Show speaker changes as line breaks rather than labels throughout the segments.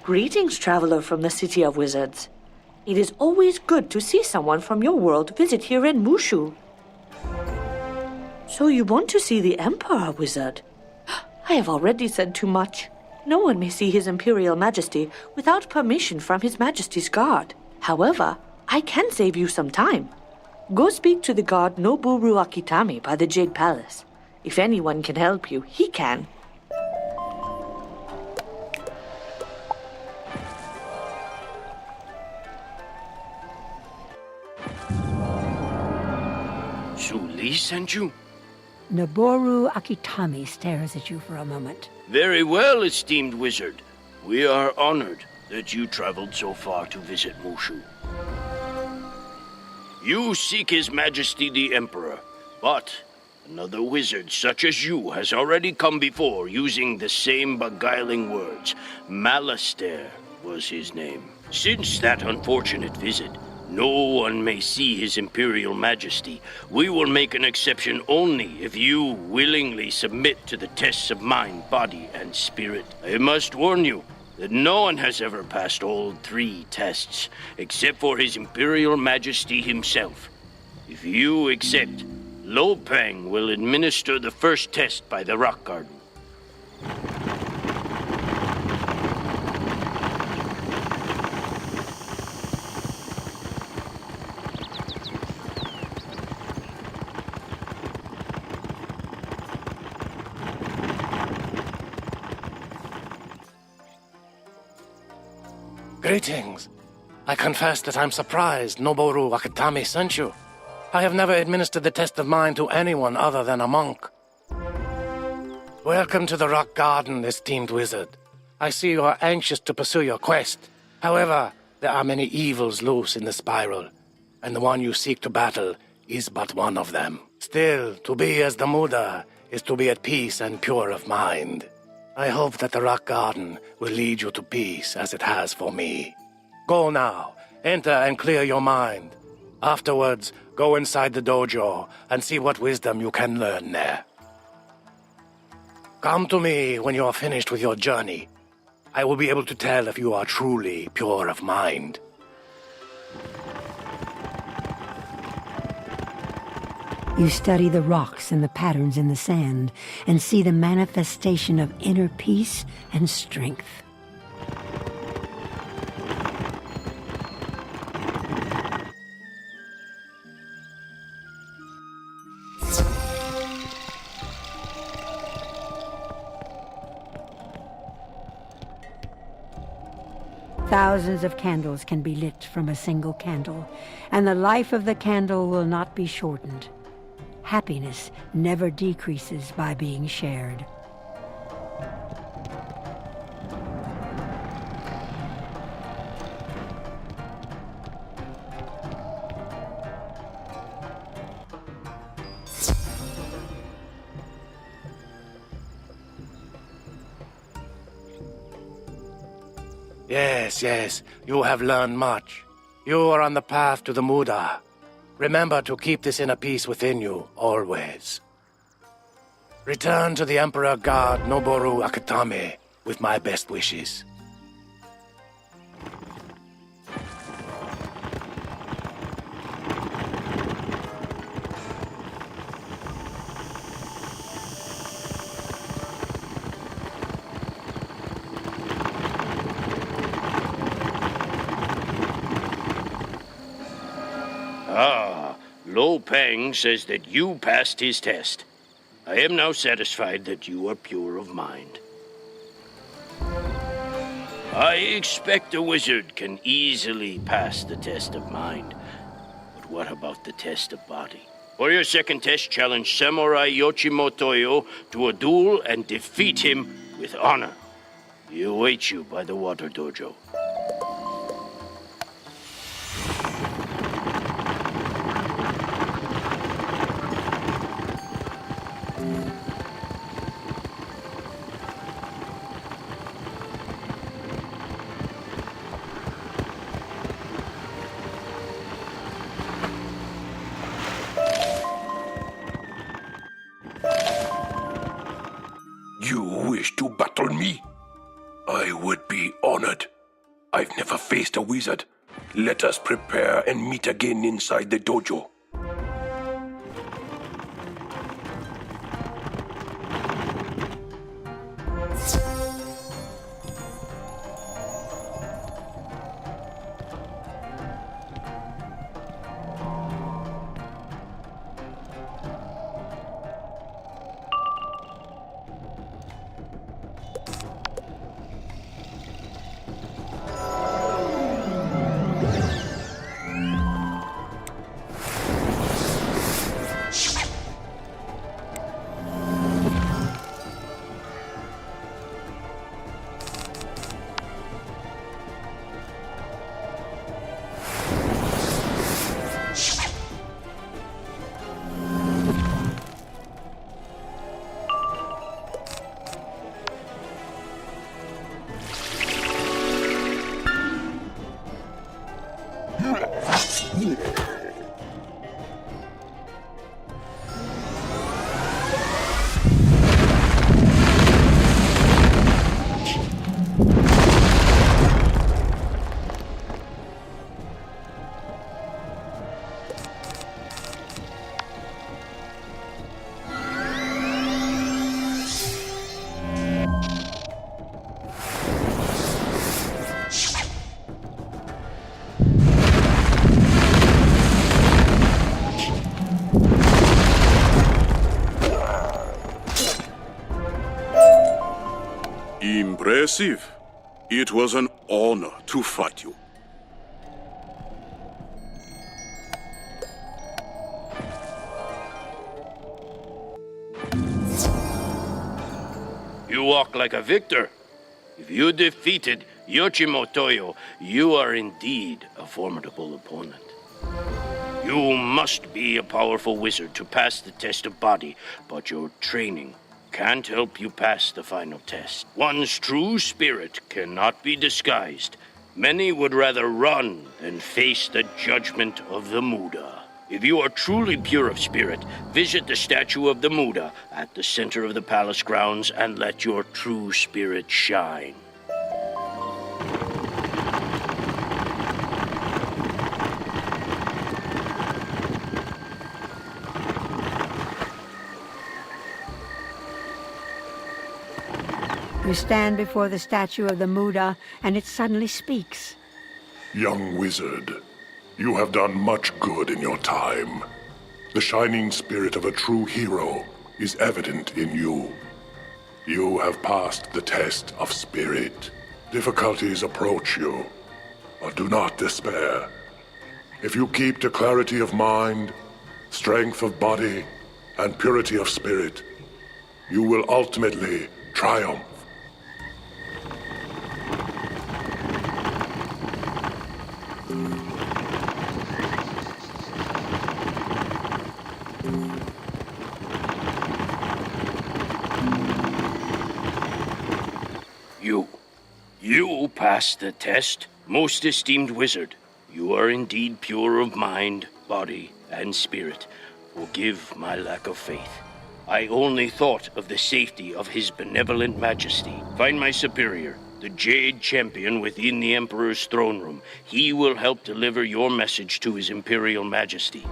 Greetings, traveler from the City of Wizards. It is always good to see someone from your world visit here in Mooshu. So you want to see the Emperor, Wizard? I have already said too much. No one may see His Imperial Majesty without permission from His Majesty's guard. However, I can save you some time. Go speak to the guard Noboru Akitami by the Jade Palace. If anyone can help you, he can.
So Lee sent you?
Noboru Akitami stares at you for a moment.
Very well, esteemed wizard. We are honored that you traveled so far to visit Mooshu. You seek His Majesty the Emperor, but another wizard such as you has already come before using the same beguiling words. Malastair was his name. Since that unfortunate visit, no one may see His Imperial Majesty. We will make an exception only if you willingly submit to the tests of mind, body, and spirit. I must warn you that no one has ever passed all 3 tests, except for His Imperial Majesty himself. If you accept, Lo Peng will administer the first test by the Rock Garden.
Greetings. I confess that I'm surprised Noboru Akitami sent you. I have never administered the test of mind to anyone other than a monk. Welcome to the Rock Garden, esteemed wizard. I see you are anxious to pursue your quest. However, there are many evils loose in the spiral, and the one you seek to battle is but one of them. Still, to be as the Muda is to be at peace and pure of mind. I hope that the Rock Garden will lead you to peace as it has for me. Go now, enter and clear your mind. Afterwards, go inside the dojo and see what wisdom you can learn there. Come to me when you are finished with your journey. I will be able to tell if you are truly pure of mind.
You study the rocks and the patterns in the sand and see the manifestation of inner peace and strength. Thousands of candles can be lit from a single candle, and the life of the candle will not be shortened. Happiness never decreases by being shared.
Yes, you have learned much. You are on the path to the Muda. Remember to keep this inner peace within you, always. Return to the Emperor God Noboru Akitami with my best wishes.
Lo Peng says that you passed his test. I am now satisfied that you are pure of mind. I expect a wizard can easily pass the test of mind. But what about the test of body? For your second test, challenge Samurai Yoshimotoyo to a duel and defeat him with honor. He awaits you by the water dojo.
You wish to battle me? I would be honored. I've never faced a wizard. Let us prepare and meet again inside the dojo.
Impressive. It was an honor to fight you.
You walk like a victor. If you defeated Yoshimo Toyo, you are indeed a formidable opponent. You must be a powerful wizard to pass the test of body, but your training can't help you pass the final test. One's true spirit cannot be disguised. Many would rather run than face the judgment of the Muda. If you are truly pure of spirit, visit the statue of the Muda at the center of the palace grounds and let your true spirit shine.
You stand before the statue of the Muda, and it suddenly speaks.
Young wizard, you have done much good in your time. The shining spirit of a true hero is evident in you. You have passed the test of spirit. Difficulties approach you, but do not despair. If you keep to clarity of mind, strength of body, and purity of spirit, you will ultimately triumph.
You passed the test, most esteemed wizard. You are indeed pure of mind, body, and spirit. Forgive my lack of faith. I only thought of the safety of His Benevolent Majesty. Find my superior, the Jade Champion within the Emperor's throne room. He will help deliver your message to His Imperial Majesty.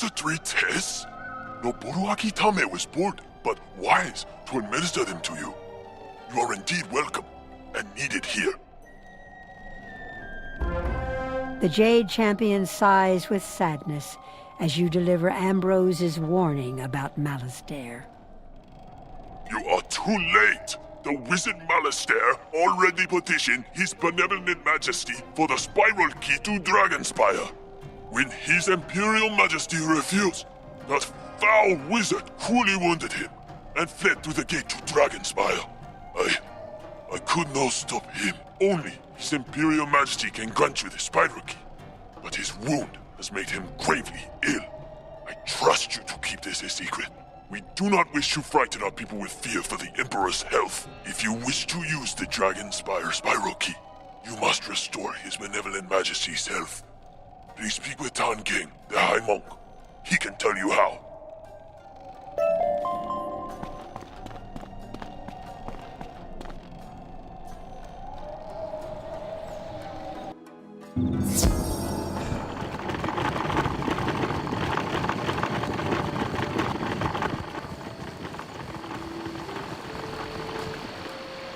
The 3 tests? Noboru Akitame was bored, but wise to administer them to you. You are indeed welcome, and needed here.
The Jade Champion sighs with sadness as you deliver Ambrose's warning about Malastare.
You are too late! The Wizard Malastare already petitioned His Benevolent Majesty for the Spiral Key to Dragonspire. When His Imperial Majesty refused, that foul wizard cruelly wounded him and fled through the gate to Dragonspire. I could not stop him. Only His Imperial Majesty can grant you the Spiral Key. But his wound has made him gravely ill. I trust you to keep this a secret. We do not wish to frighten our people with fear for the Emperor's health. If you wish to use the Dragonspire Spiral Key, you must restore His Benevolent Majesty's health. Please speak with Tan King, the High Monk. He can tell you how.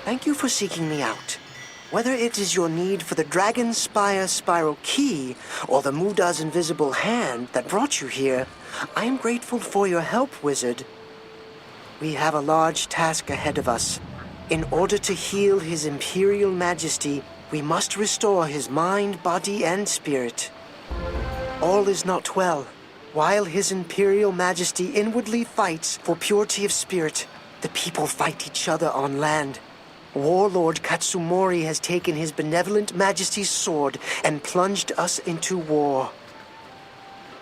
Thank you for seeking me out. Whether it is your need for the Dragonspire Spiral Key or the Muda's invisible hand that brought you here, I am grateful for your help, Wizard. We have a large task ahead of us. In order to heal His Imperial Majesty, we must restore his mind, body, and spirit. All is not well. While His Imperial Majesty inwardly fights for purity of spirit, the people fight each other on land. Warlord Katsumori has taken His Benevolent Majesty's sword and plunged us into war.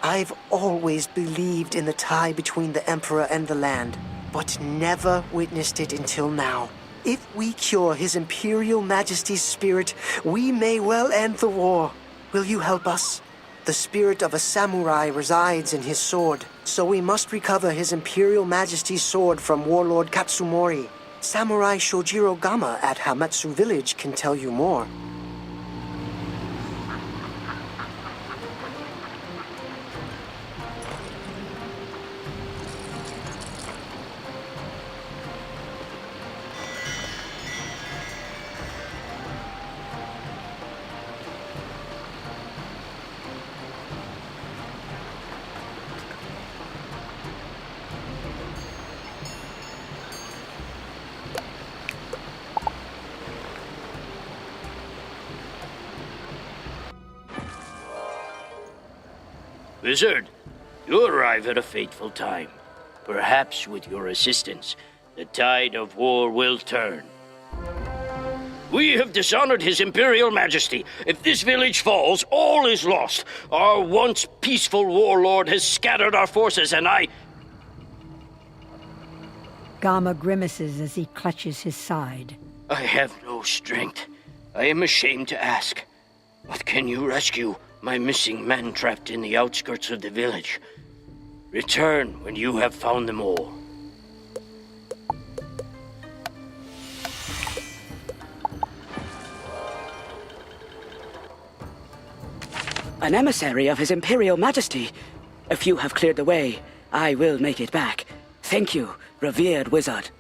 I've always believed in the tie between the Emperor and the land, but never witnessed it until now. If we cure His Imperial Majesty's spirit, we may well end the war. Will you help us? The spirit of a samurai resides in his sword, so we must recover His Imperial Majesty's sword from Warlord Katsumori. Samurai Shojiro Gama at Hamatsu Village can tell you more.
Wizard, you arrive at a fateful time. Perhaps with your assistance, the tide of war will turn. We have dishonored His Imperial Majesty. If this village falls, all is lost. Our once peaceful warlord has scattered our forces, and
Gama grimaces as he clutches his side.
I have no strength. I am ashamed to ask. But can you rescue my missing men trapped in the outskirts of the village? Return when you have found them all.
An emissary of His Imperial Majesty. If you have cleared the way, I will make it back. Thank you, revered wizard.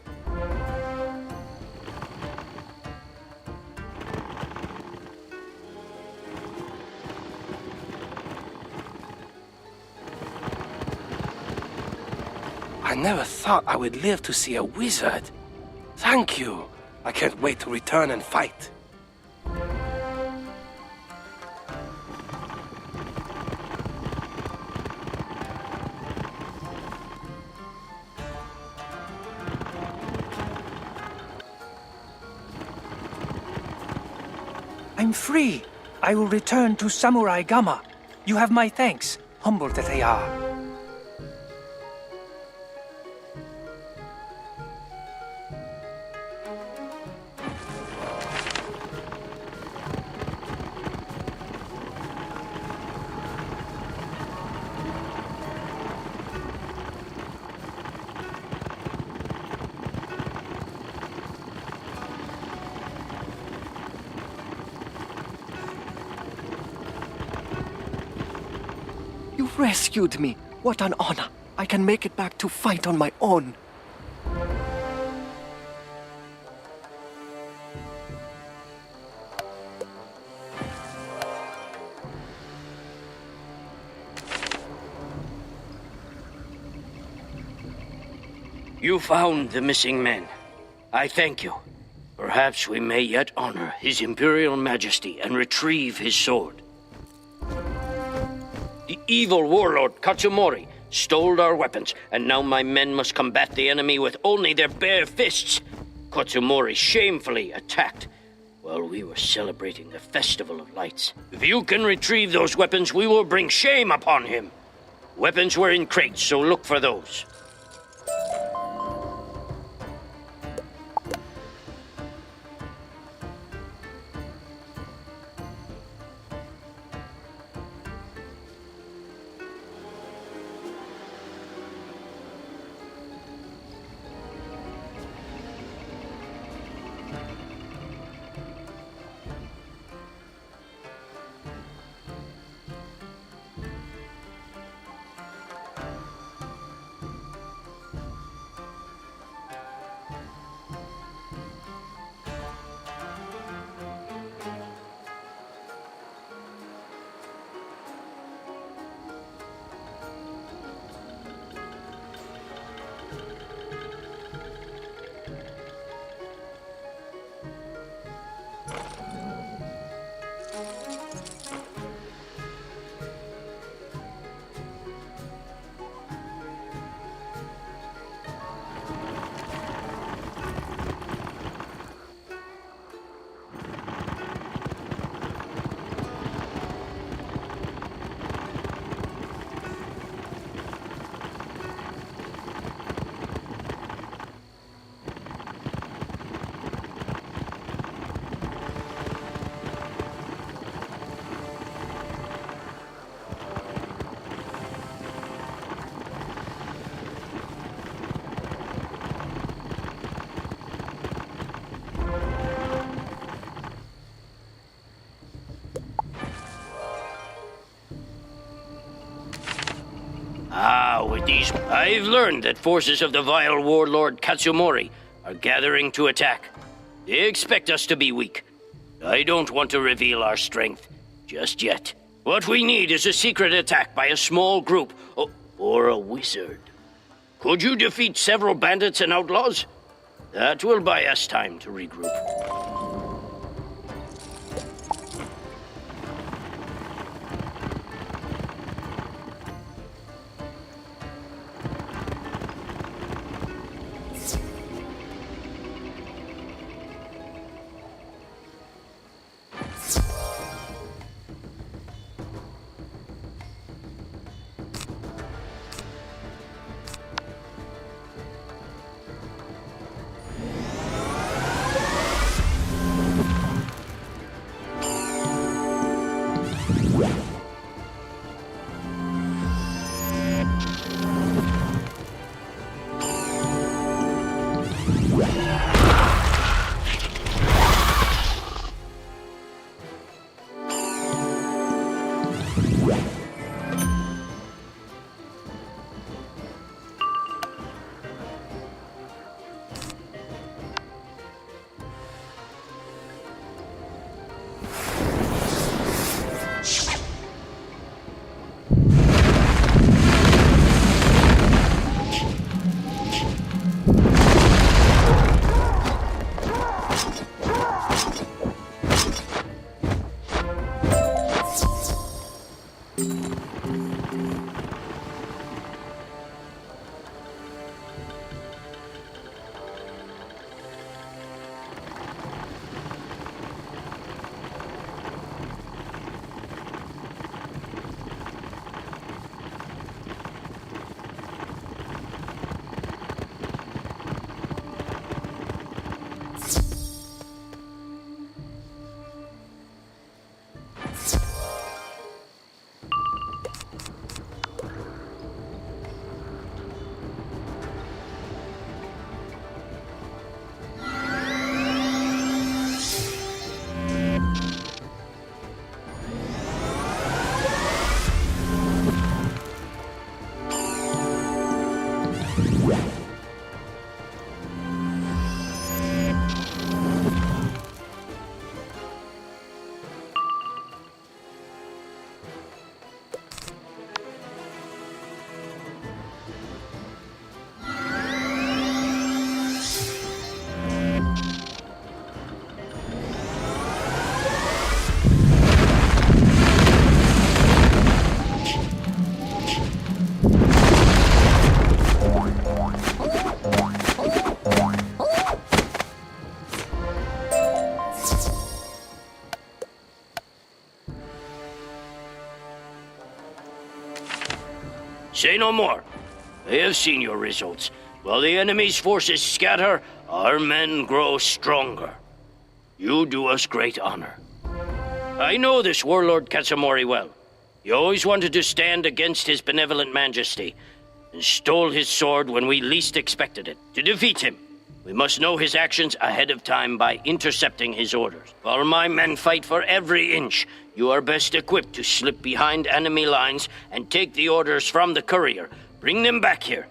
I never thought I would live to see a wizard. Thank you. I can't wait to return and fight.
I'm free. I will return to Samurai Gama. You have my thanks, humble that they are. You rescued me. What an honor. I can make it back to fight on my own.
You found the missing men. I thank you. Perhaps we may yet honor His Imperial Majesty and retrieve his sword. The evil warlord Katsumori stole our weapons, and now my men must combat the enemy with only their bare fists. Katsumori shamefully attacked while we were celebrating the Festival of Lights. If you can retrieve those weapons, we will bring shame upon him. Weapons were in crates, so look for those. With these, I've learned that forces of the vile warlord Katsumori are gathering to attack. They expect us to be weak. I don't want to reveal our strength just yet. What we need is a secret attack by a small group, or a wizard. Could you defeat several bandits and outlaws? That will buy us time to regroup. Say no more. I have seen your results. While the enemy's forces scatter, our men grow stronger. You do us great honor. I know this warlord Katsumori well. He always wanted to stand against his benevolent majesty, and stole his sword when we least expected it. To defeat him, we must know his actions ahead of time by intercepting his orders. While my men fight for every inch, you are best equipped to slip behind enemy lines and take the orders from the courier. Bring them back here.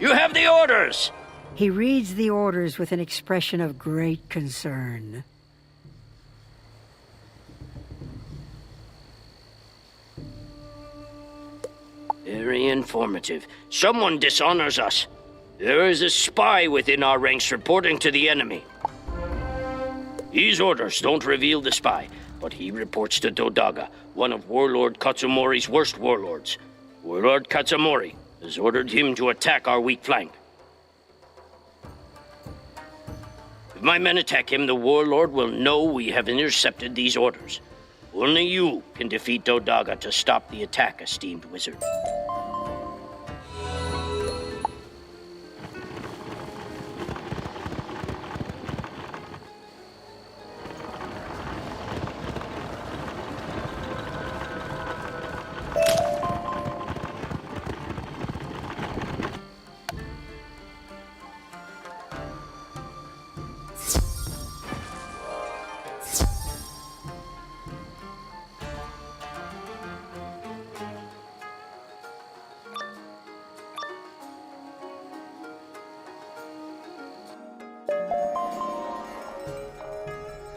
You have the orders!
He reads the orders with an expression of great concern.
Very informative. Someone dishonors us. There is a spy within our ranks reporting to the enemy. These orders don't reveal the spy, but he reports to Dodaga, one of Warlord Katsumori's worst warlords. Warlord Katsumori has ordered him to attack our weak flank. If my men attack him, the warlord will know we have intercepted these orders. Only you can defeat Dodaga to stop the attack, esteemed wizard.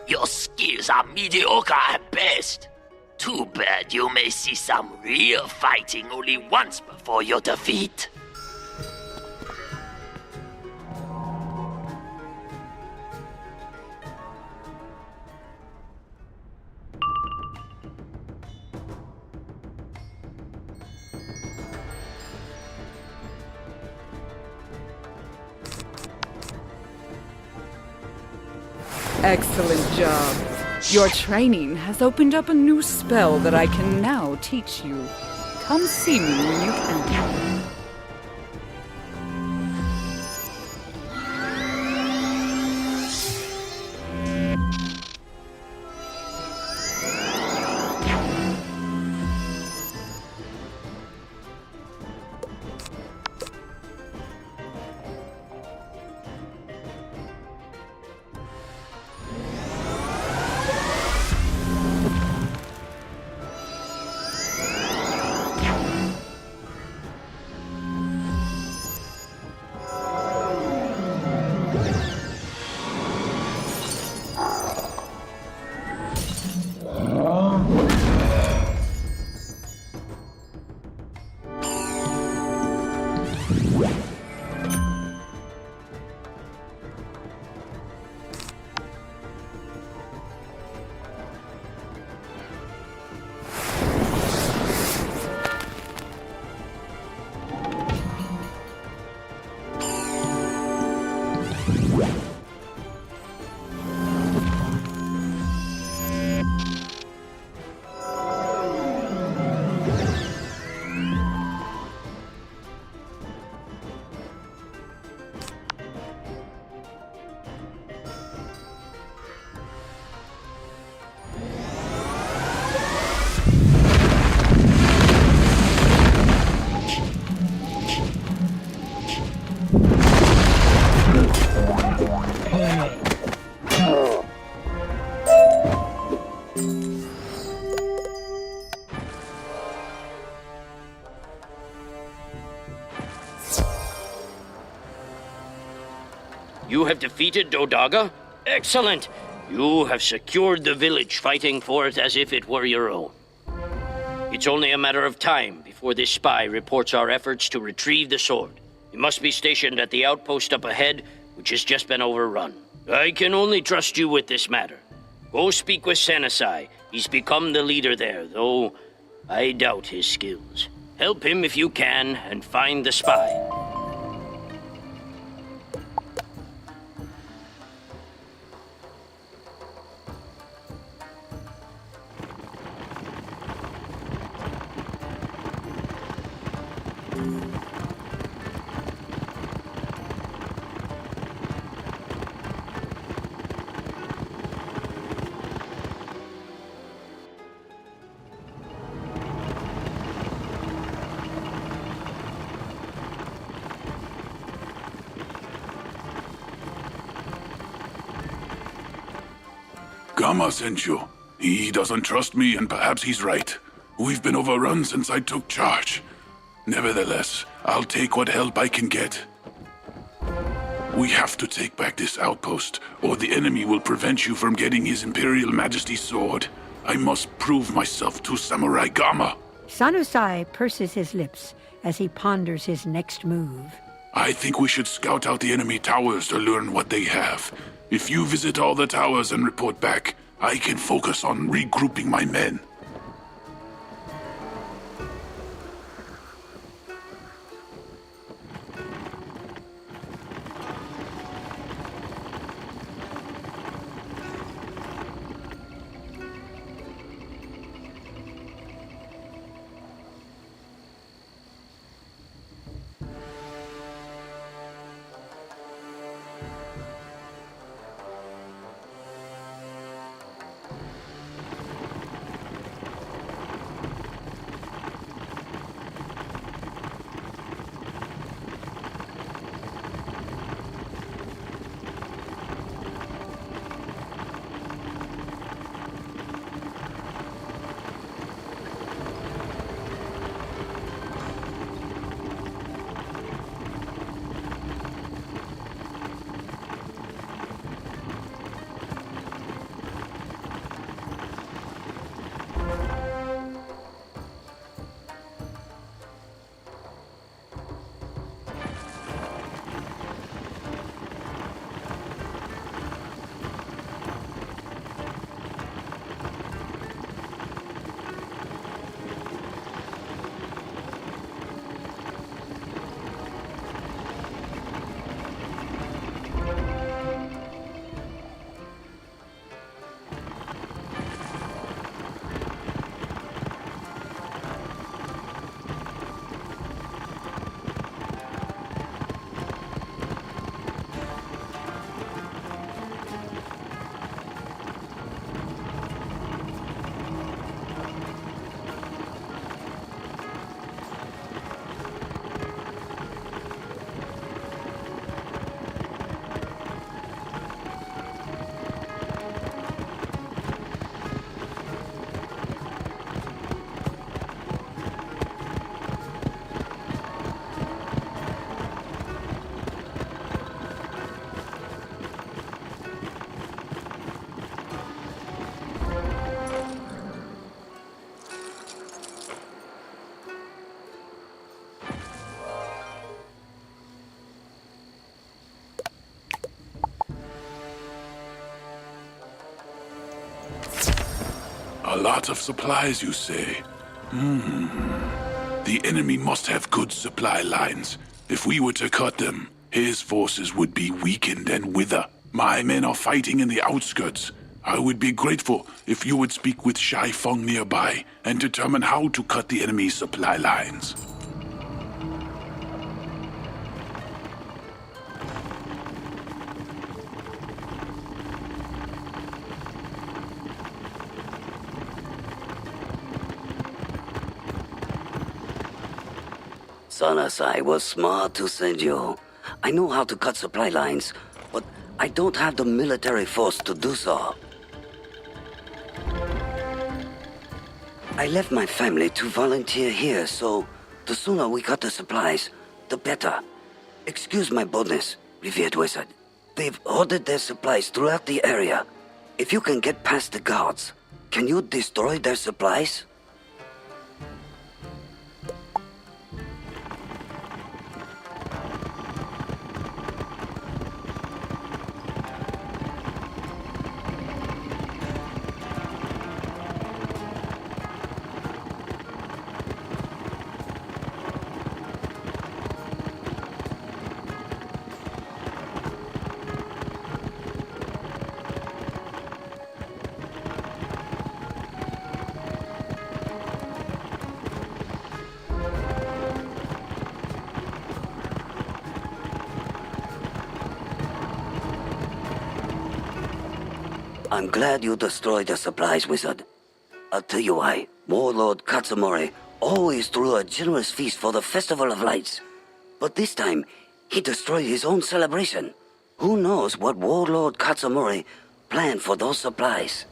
Your skills are mediocre at best. Too bad you may see some real fighting only once before your defeat.
Excellent job. Your training has opened up a new spell that I can now teach you. Come see me when you can.
You have defeated Dodaga? Excellent! You have secured the village, fighting for it as if it were your own. It's only a matter of time before this spy reports our efforts to retrieve the sword. He must be stationed at the outpost up ahead, which has just been overrun. I can only trust you with this matter. Go speak with Sanasai. He's become the leader there, though I doubt his skills. Help him if you can, and find the spy.
Gamma sent you. He doesn't trust me, and perhaps he's right. We've been overrun since I took charge. Nevertheless, I'll take what help I can get. We have to take back this outpost, or the enemy will prevent you from getting His Imperial Majesty's sword. I must prove myself to Samurai Gamma.
Sanusai purses his lips as he ponders his next move.
I think we should scout out the enemy towers to learn what they have. If you visit all the towers and report back, I can focus on regrouping my men. A lot of supplies, you say? The enemy must have good supply lines. If we were to cut them, his forces would be weakened and wither. My men are fighting in the outskirts. I would be grateful if you would speak with Shai Feng nearby and determine how to cut the enemy's supply lines.
Sanasai was smart to send you. I know how to cut supply lines, but I don't have the military force to do so. I left my family to volunteer here, so the sooner we cut the supplies, the better. Excuse my boldness, revered wizard. They've hoarded their supplies throughout the area. If you can get past the guards, can you destroy their supplies? I'm glad you destroyed the supplies, wizard. I'll tell you why. Warlord Katsumori always threw a generous feast for the Festival of Lights. But this time, he destroyed his own celebration. Who knows what Warlord Katsumori planned for those supplies?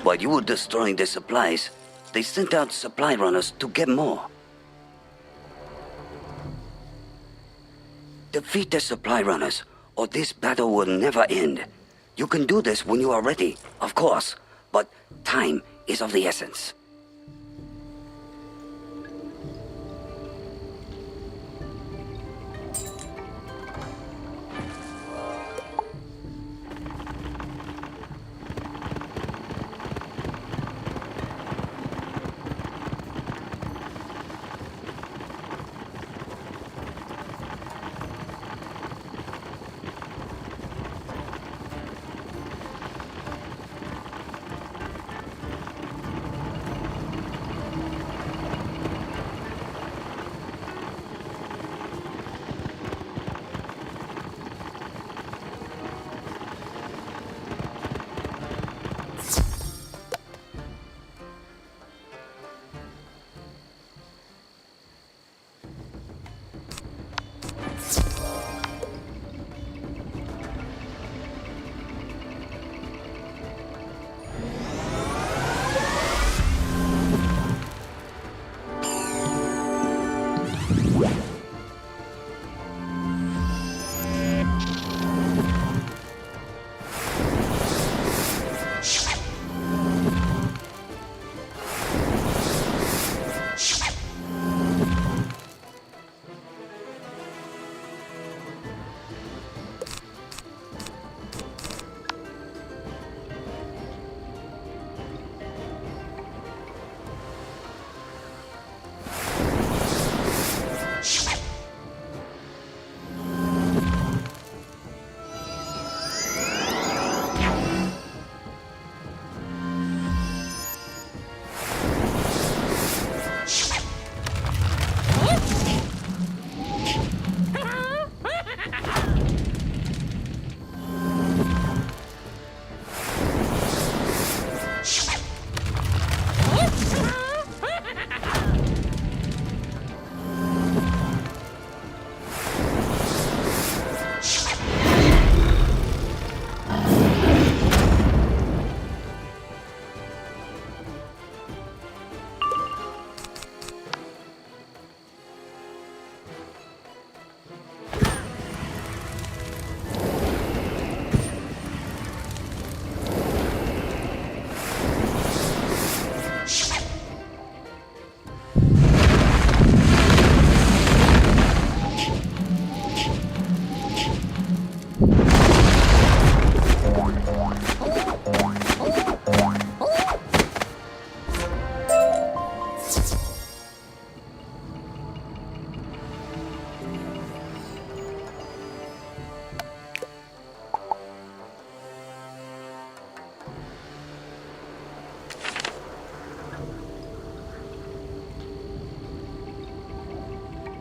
While you were destroying the supplies, they sent out supply runners to get more. Defeat the supply runners, or this battle will never end. You can do this when you are ready, of course, but time is of the essence.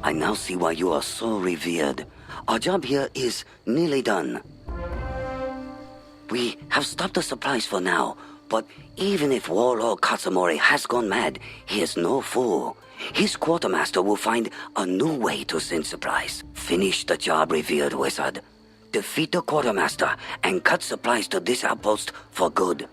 I now see why you are so revered. Our job here is nearly done. We have stopped the supplies for now, but even if Warlord Katsumori has gone mad, he is no fool. His quartermaster will find a new way to send supplies. Finish the job, revered wizard. Defeat the quartermaster and cut supplies to this outpost for good.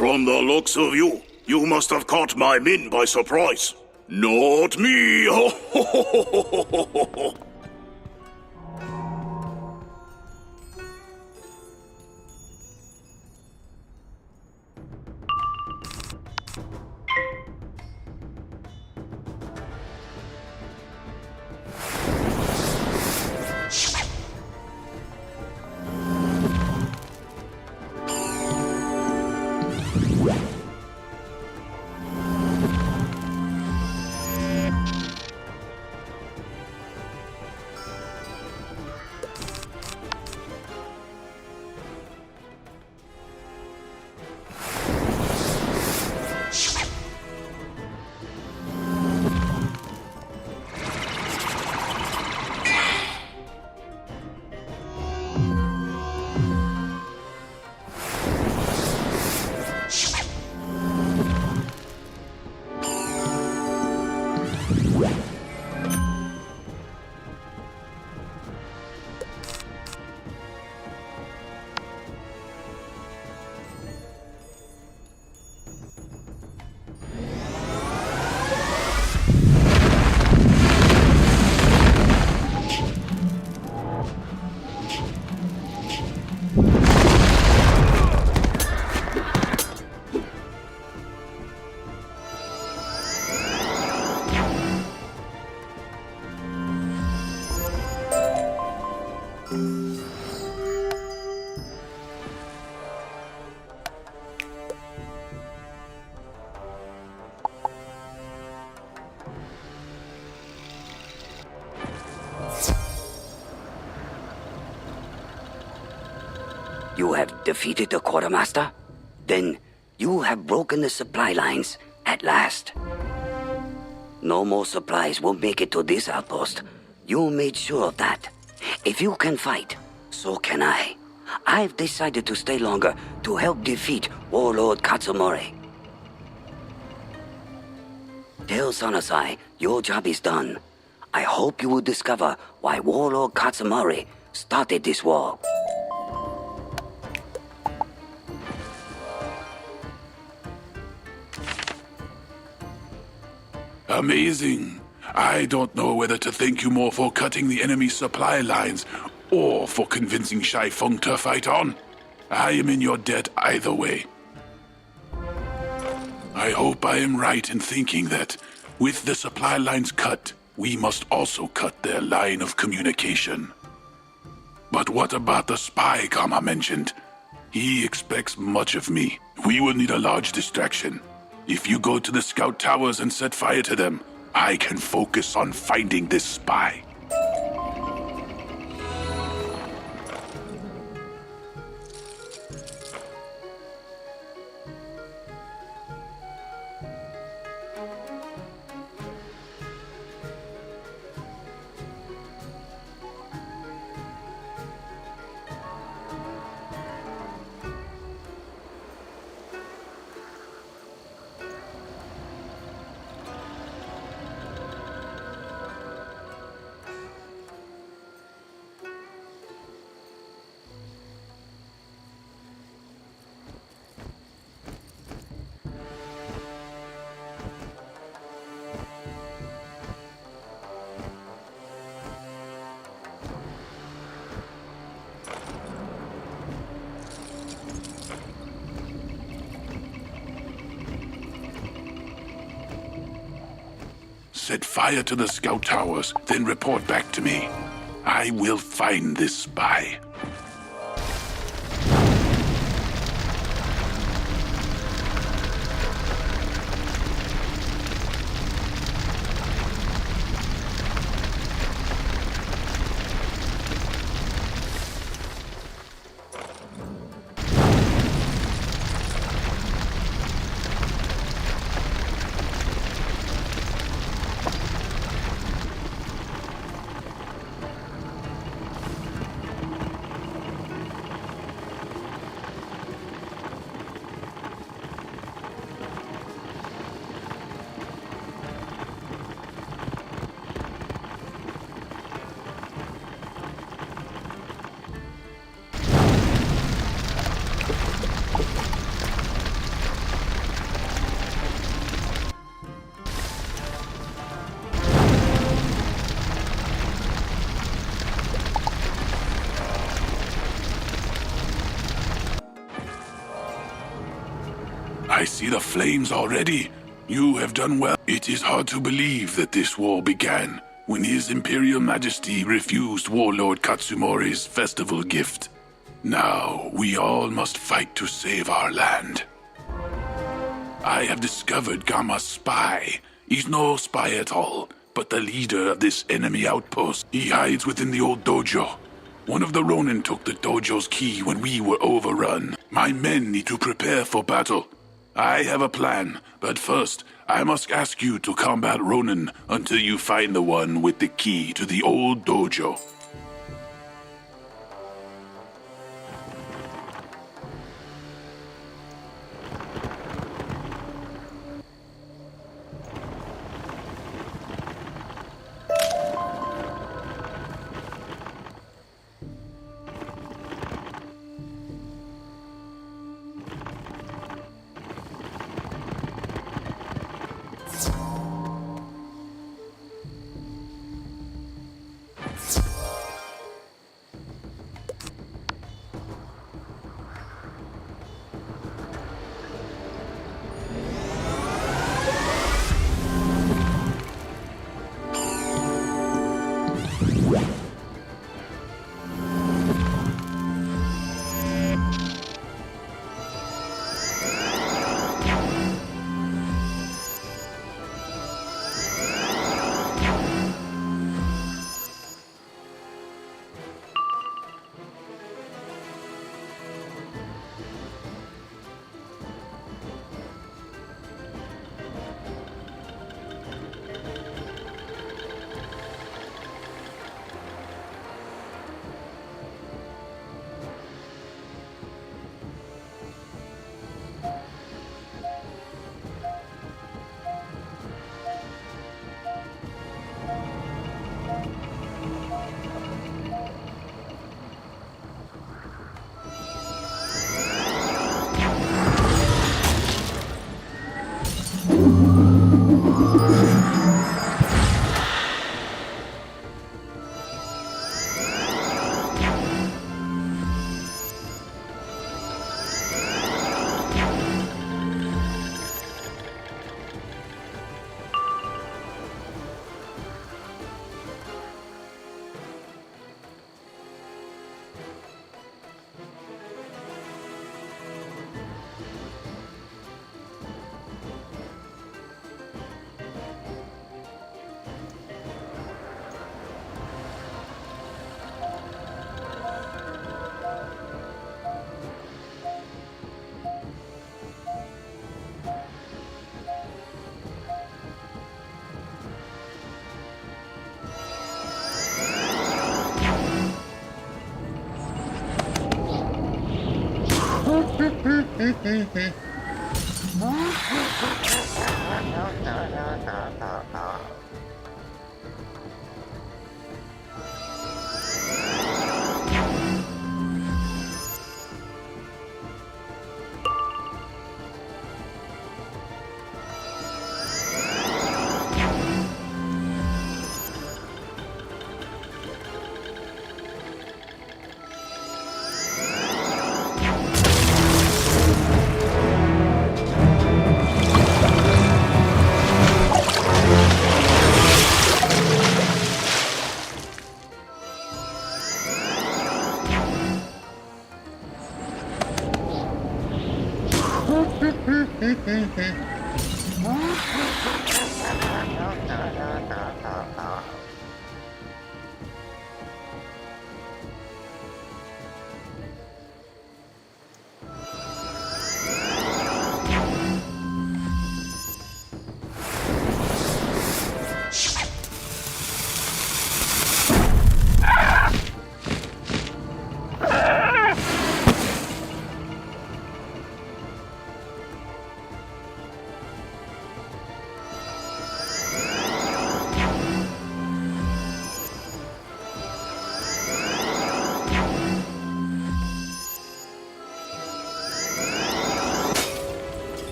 From the looks of you, you must have caught my men by surprise. Not me!
You have defeated the quartermaster? Then you have broken the supply lines at last. No more supplies will make it to this outpost. You made sure of that. If you can fight, so can I. I've decided to stay longer to help defeat Warlord Katsumori. Tell Sanasai your job is done. I hope you will discover why Warlord Katsumori started this war.
Amazing. I don't know whether to thank you more for cutting the enemy's supply lines or for convincing Shai Feng to fight on. I am in your debt either way. I hope I am right in thinking that with the supply lines cut, we must also cut their line of communication. But what about the spy Kama mentioned? He expects much of me. We will need a large distraction. If you go to the scout towers and set fire to them, I can focus on finding this spy. set fire to the scout towers, then report back to me. I will find this spy. I see the flames already. You have done well. It is hard to believe that this war began when His Imperial Majesty refused Warlord Katsumori's festival gift. Now, we all must fight to save our land. I have discovered Gamma's spy. He's no spy at all, but the leader of this enemy outpost. He hides within the old dojo. One of the Ronin took the dojo's key when we were overrun. My men need to prepare for battle. I have a plan, but first, I must ask you to combat Ronin until you find the one with the key to the old dojo.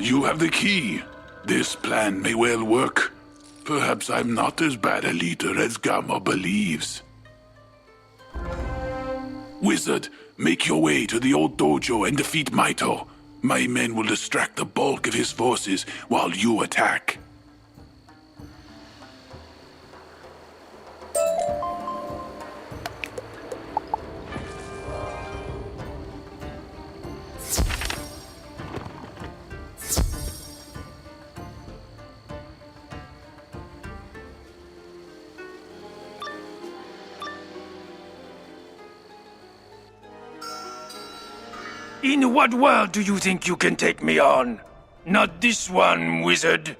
You have the key. This plan may well work. Perhaps I'm not as bad a leader as Gamma believes. Wizard, make your way to the old dojo and defeat Maito. My men will distract the bulk of his forces while you attack.
In what world do you think you can take me on? Not this one, wizard.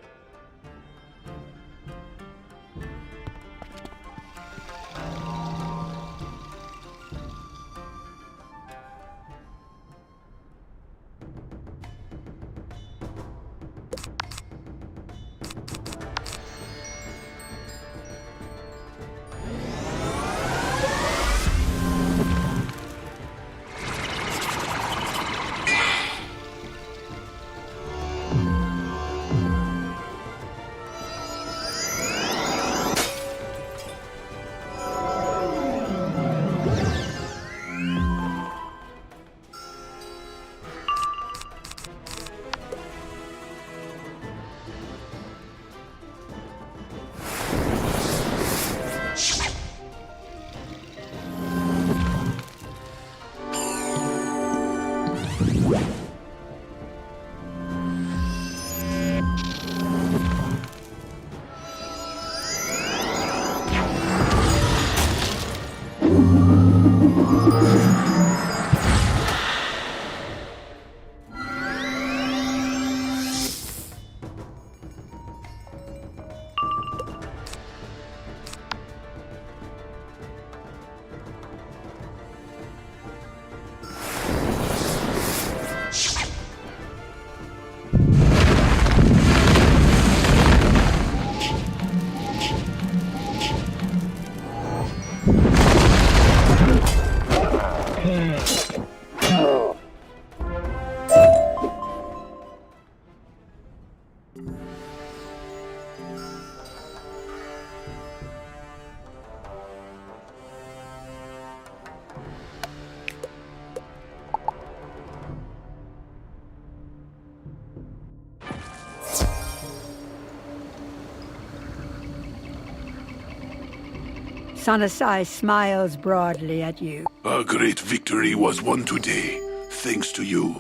Sanasai smiles broadly at you.
A great victory was won today, thanks to you.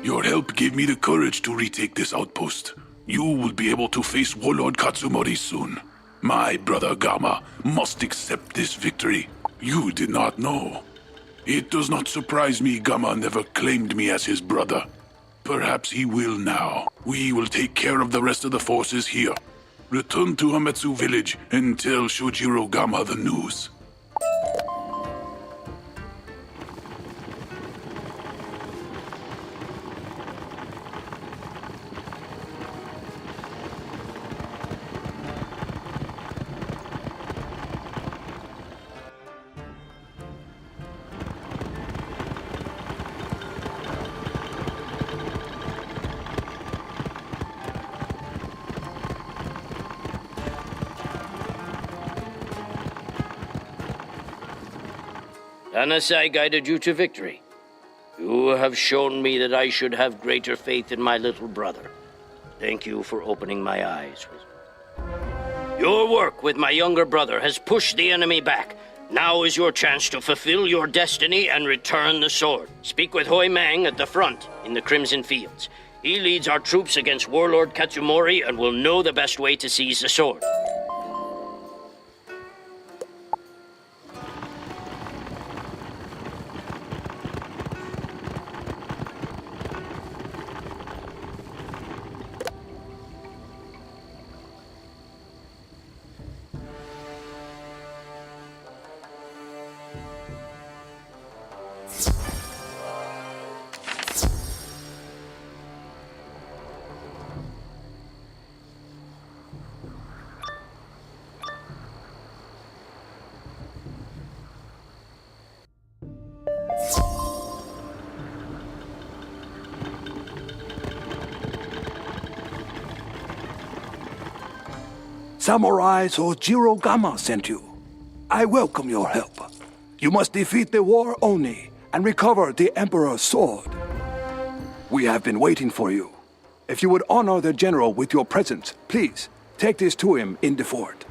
Your help gave me the courage to retake this outpost. You will be able to face Warlord Katsumori soon. My brother Gama must accept this victory. You did not know. It does not surprise me Gama never claimed me as his brother. Perhaps he will now. We will take care of the rest of the forces here. Return to Hametsu village and tell Shojiro Gama the news.
Anasai guided you to victory. You have shown me that I should have greater faith in my little brother. Thank you for opening my eyes. Your work with my younger brother has pushed the enemy back. Now is your chance to fulfill your destiny and return the sword. Speak with Hoi Mang at the front in the Crimson Fields. He leads our troops against Warlord Katsumori and will know the best way to seize the sword.
Samurai Sojiro Gama sent you. I welcome your help. You must defeat the war Oni and recover the Emperor's sword. We have been waiting for you. If you would honor the general with your presence, please take this to him in the fort.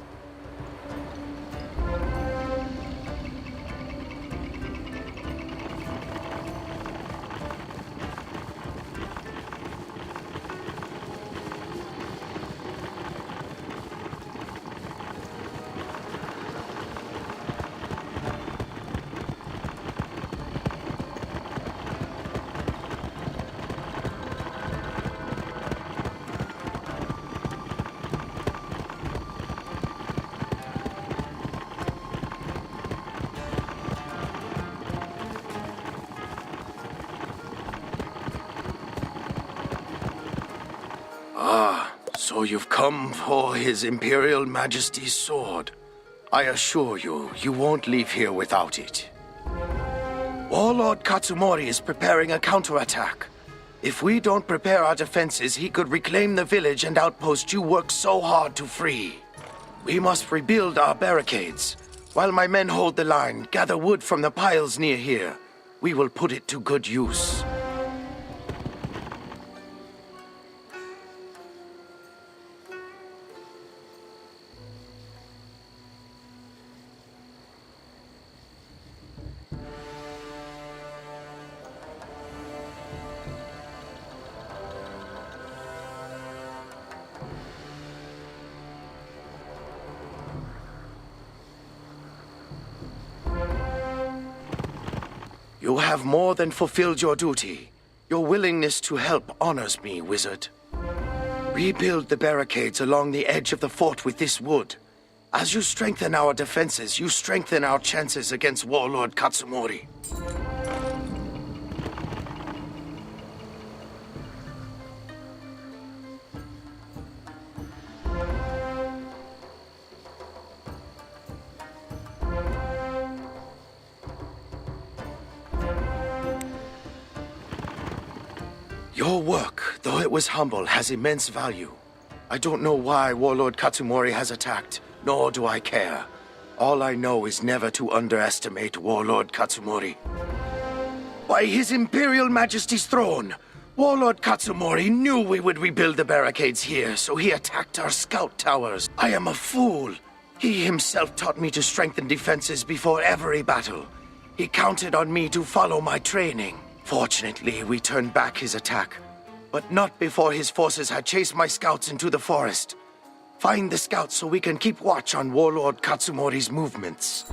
So you've come for His Imperial Majesty's sword. I assure you, you won't leave here without it. Warlord Katsumori is preparing a counterattack. If we don't prepare our defenses, he could reclaim the village and outpost you worked so hard to free. We must rebuild our barricades. While my men hold the line, gather wood from the piles near here. We will put it to good use. You have more than fulfilled your duty. Your willingness to help honors me, Wizard. Rebuild the barricades along the edge of the fort with this wood. As you strengthen our defenses, you strengthen our chances against Warlord Katsumori. Your work, though it was humble, has immense value. I don't know why Warlord Katsumori has attacked, nor do I care. All I know is never to underestimate Warlord Katsumori. By His Imperial Majesty's throne, Warlord Katsumori knew we would rebuild the barricades here, so he attacked our scout towers. I am a fool. He himself taught me to strengthen defenses before every battle. He counted on me to follow my training. Fortunately, we turned back his attack, but not before his forces had chased my scouts into the forest. Find the scouts so we can keep watch on Warlord Katsumori's movements.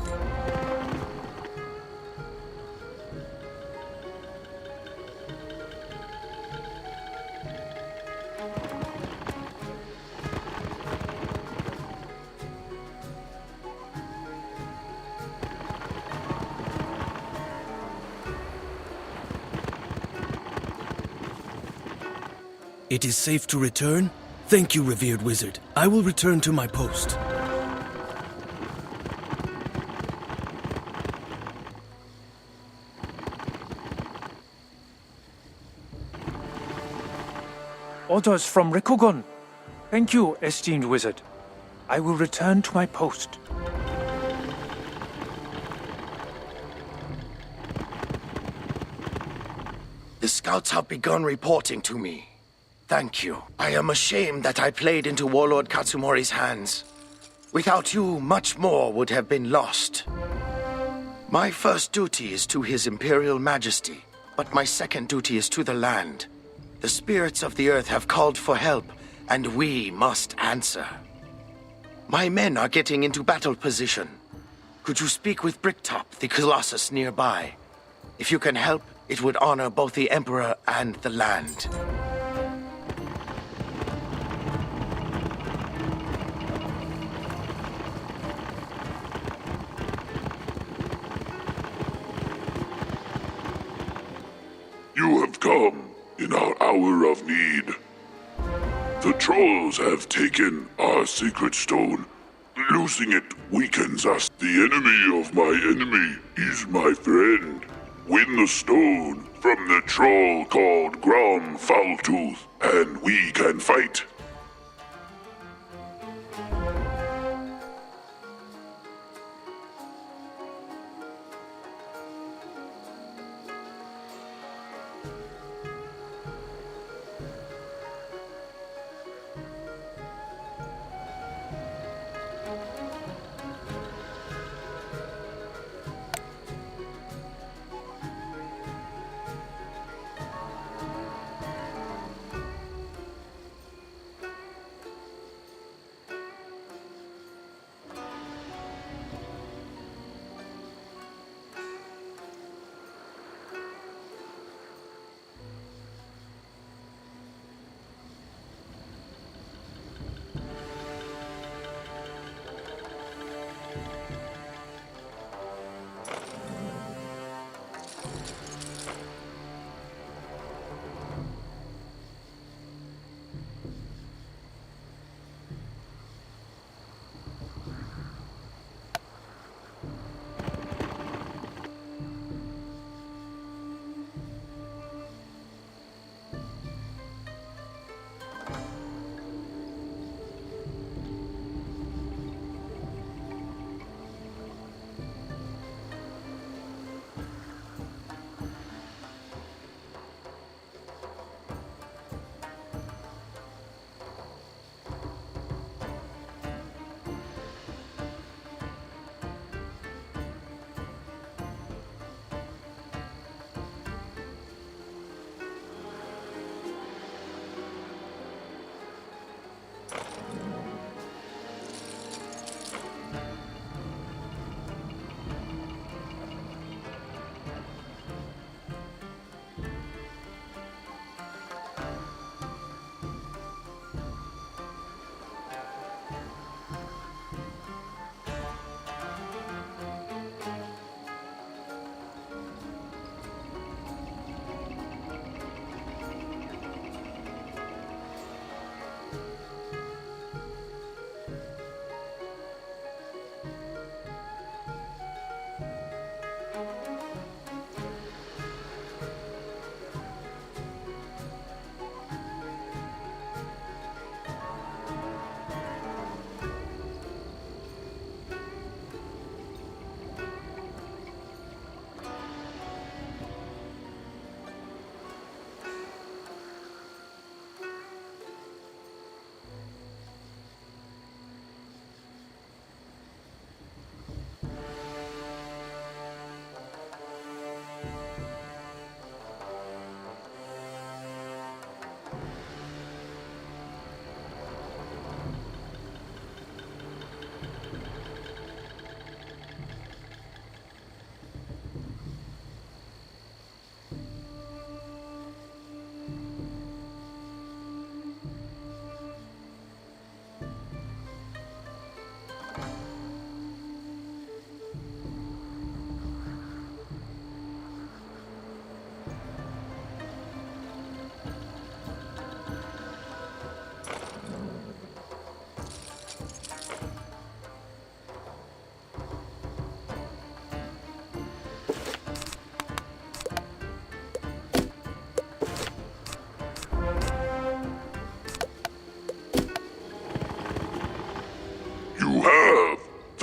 It is safe to return? Thank you, revered wizard. I will return to my post.
Orders from Rikugon. Thank you, esteemed wizard. I will return to my post.
The scouts have begun reporting to me. Thank you. I am ashamed that I played into Warlord Katsumori's hands. Without you, much more would have been lost. My first duty is to His Imperial Majesty, but my second duty is to the land. The spirits of the earth have called for help, and we must answer. My men are getting into battle position. Could you speak with Bricktop, the Colossus nearby? If you can help, it would honor both the Emperor and the land.
You have come in our hour of need. The trolls have taken our secret stone. Losing it weakens us. The enemy of my enemy is my friend. Win the stone from the troll called Grom Foultooth, and we can fight.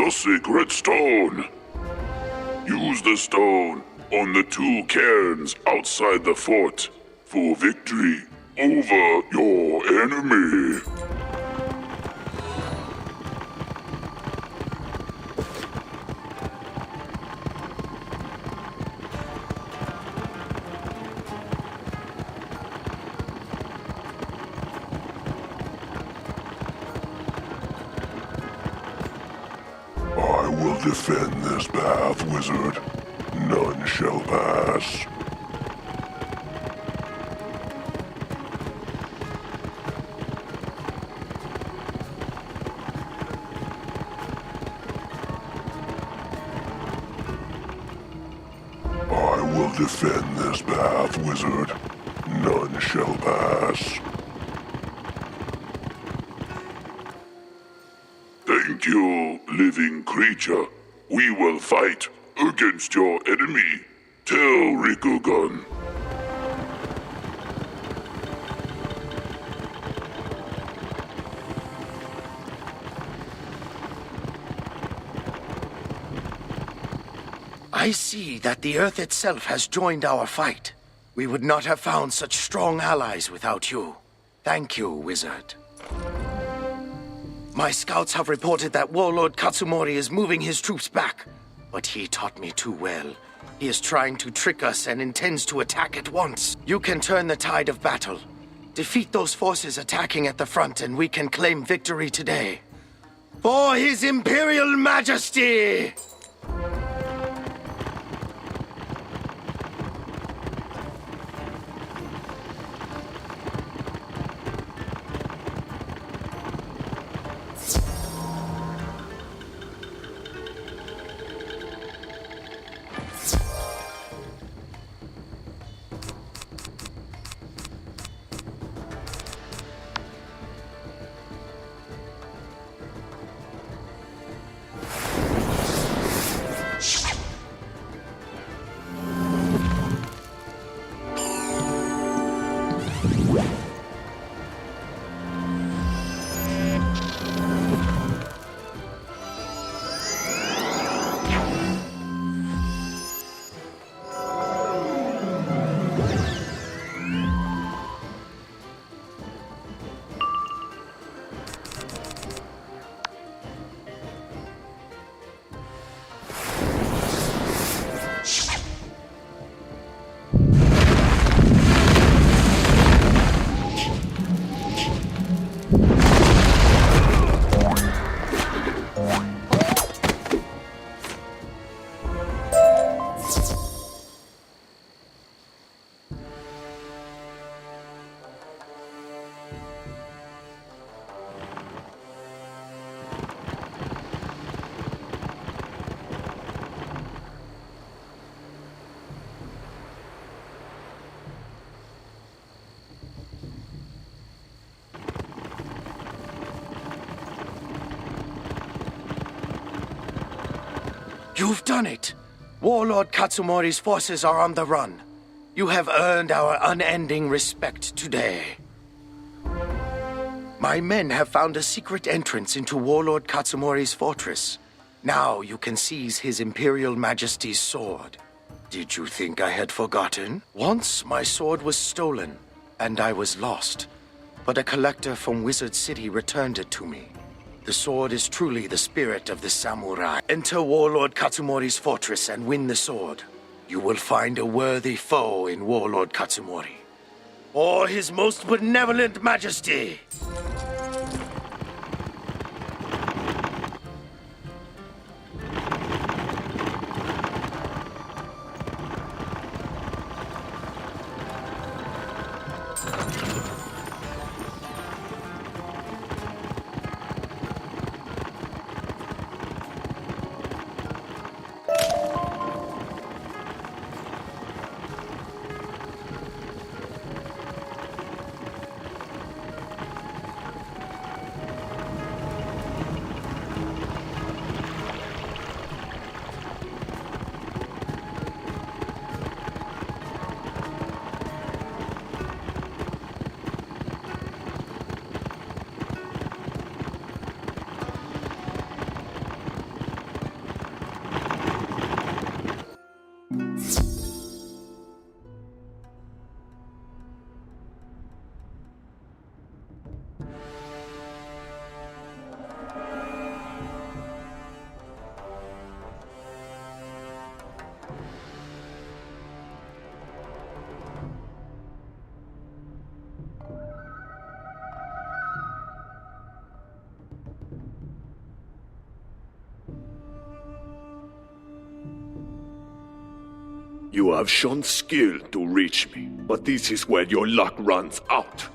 the sacred stone. Use the stone on the 2 cairns outside the fort for victory over your enemy. I will defend this path, wizard. None shall pass. I will defend this path, wizard. None shall pass. Thank you, living creature. We will fight against your enemy. Tell Rikugun.
I see that the Earth itself has joined our fight. We would not have found such strong allies without you. Thank you, Wizard. My scouts have reported that Warlord Katsumori is moving his troops back. But he taught me too well. He is trying to trick us and intends to attack at once. You can turn the tide of battle. Defeat those forces attacking at the front and we can claim victory today. For His Imperial Majesty! You've done it! Warlord Katsumori's forces are on the run. You have earned our unending respect today. My men have found a secret entrance into Warlord Katsumori's fortress. Now you can seize His Imperial Majesty's sword. Did you think I had forgotten? Once my sword was stolen, and I was lost. But a collector from Wizard City returned it to me. The sword is truly the spirit of the samurai. Enter Warlord Katsumori's fortress and win the sword. You will find a worthy foe in Warlord Katsumori. For His most benevolent majesty!
You have shown skill to reach me, but this is where your luck runs out.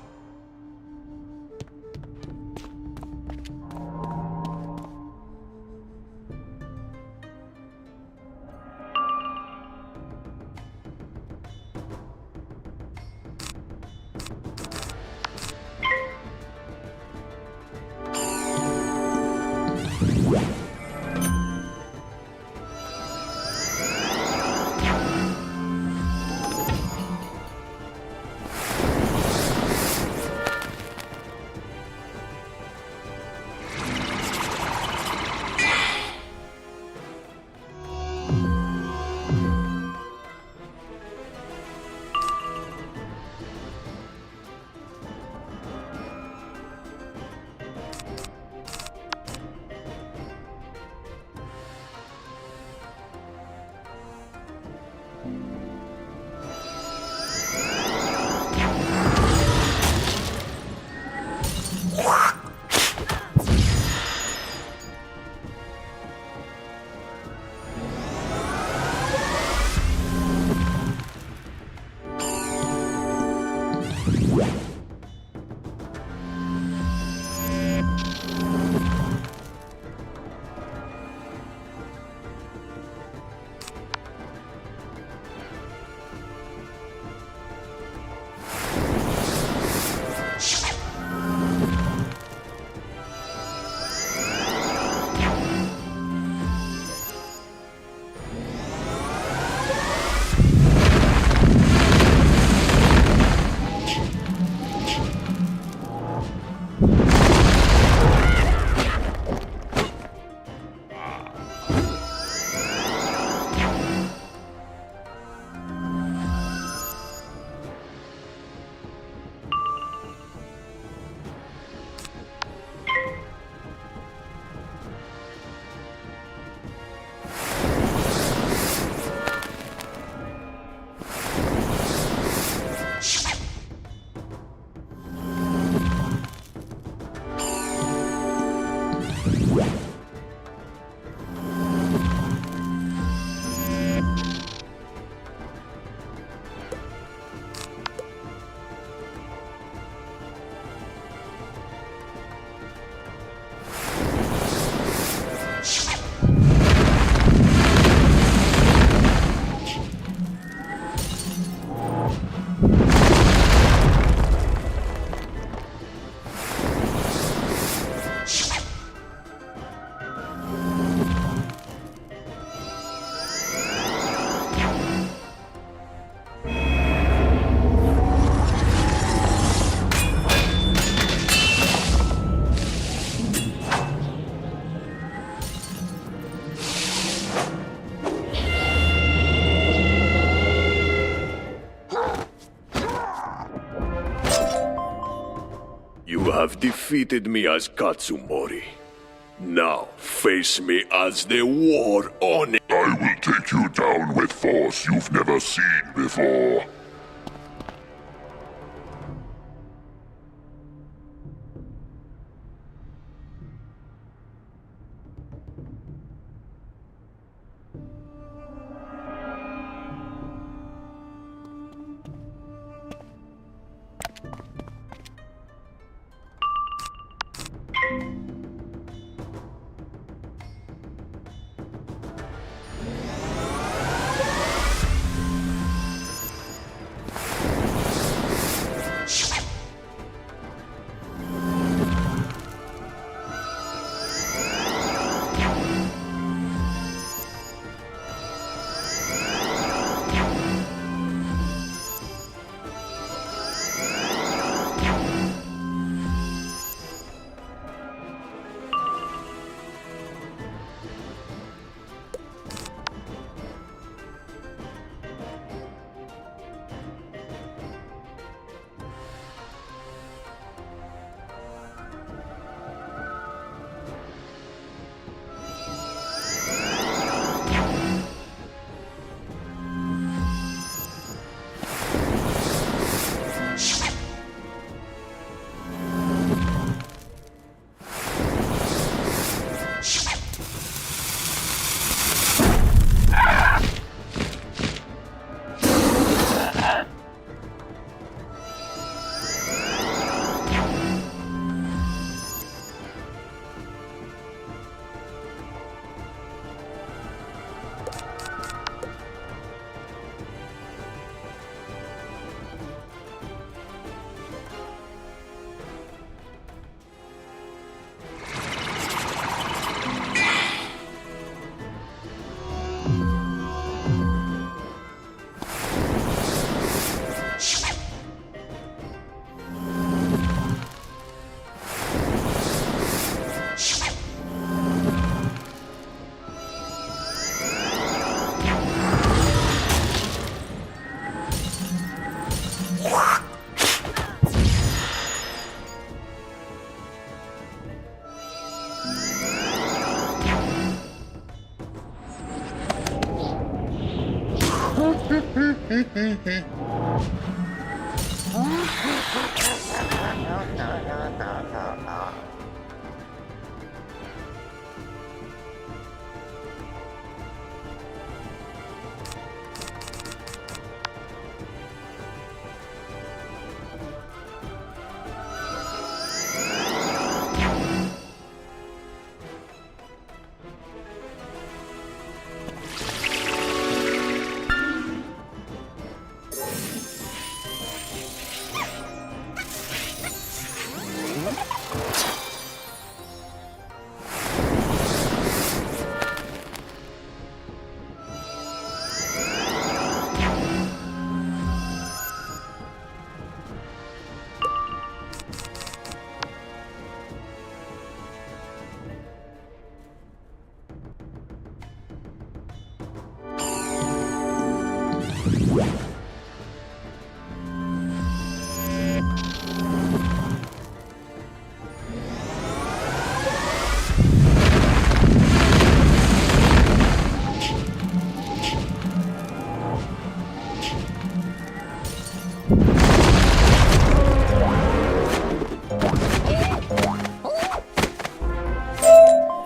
You have defeated me as Katsumori. Now face me as the War Oni.
I will take you down with force you've never seen before.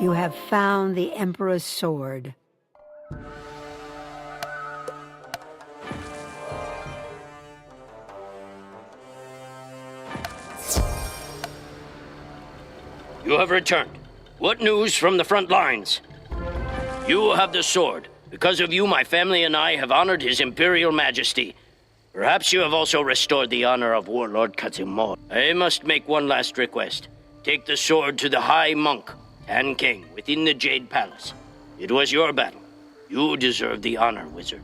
You have found the Emperor's sword.
You have returned. What news from the front lines? You have the sword. Because of you, my family and I have honored His Imperial Majesty. Perhaps you have also restored the honor of Warlord Katsumori. I must make one last request. Take the sword to the High Monk, Tan King, within the Jade Palace. It was your battle. You deserve the honor, Wizard.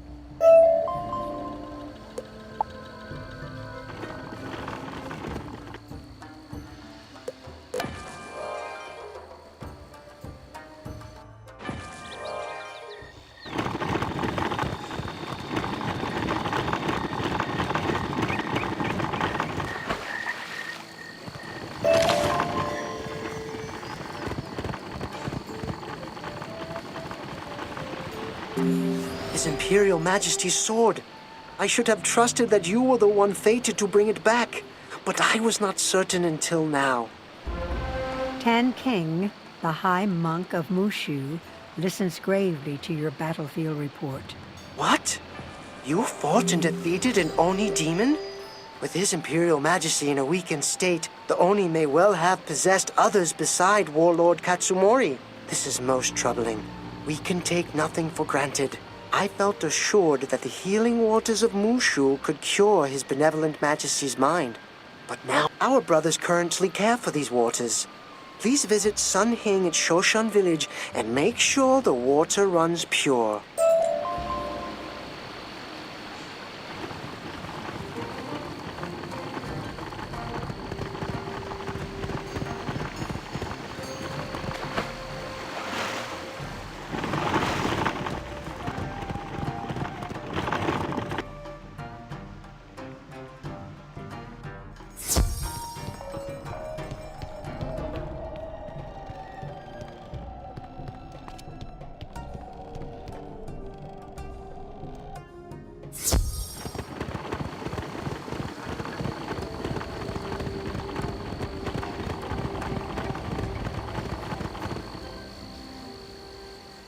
His Imperial Majesty's sword. I should have trusted that you were the one fated to bring it back, but I was not certain until now.
Tan King, the High Monk of Mooshu, listens gravely to your battlefield report.
What? You fought and defeated an Oni demon? With His Imperial Majesty in a weakened state, the Oni may well have possessed others beside Warlord Katsumori. This is most troubling. We can take nothing for granted. I felt assured that the healing waters of Mooshu could cure His Benevolent Majesty's mind. But now, our brothers currently care for these waters. Please visit Sun Hing at Shoshan Village and make sure the water runs pure.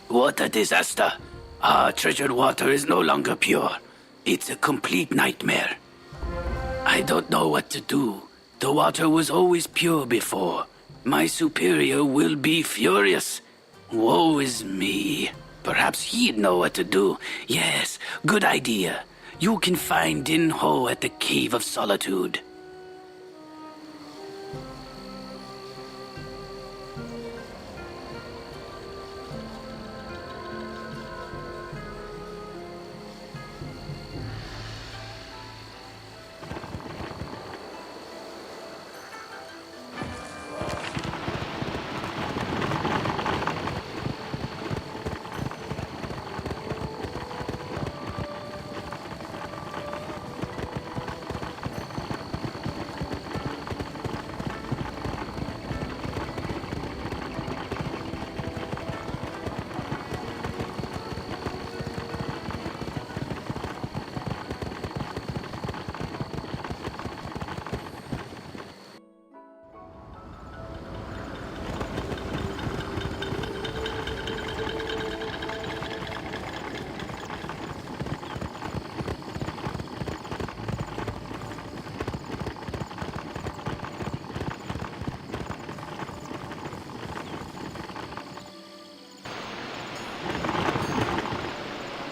What a disaster. Our treasured water is no longer pure. It's a complete nightmare. I don't know what to do. The water was always pure before. My superior will be furious. Woe is me. Perhaps he'd know what to do. Yes, good idea. You can find Din Ho at the Cave of Solitude.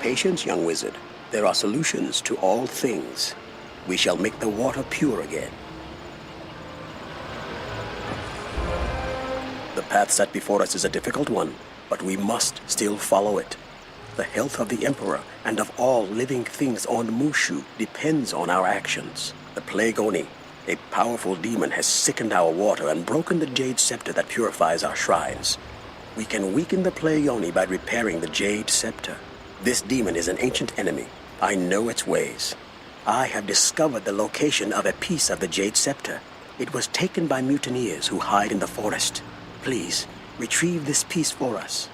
Patience, young wizard. There are solutions to all things. We shall make the water pure again. The path set before us is a difficult one, but we must still follow it. The health of the Emperor and of all living things on Mooshu depends on our actions. The Plague Oni, a powerful demon, has sickened our water and broken the jade scepter that purifies our shrines. We can weaken the Plague Oni by repairing the jade scepter. This demon is an ancient enemy. I know its ways. I have discovered the location of a piece of the jade scepter. It was taken by mutineers who hide in the forest. Please, retrieve this piece for us.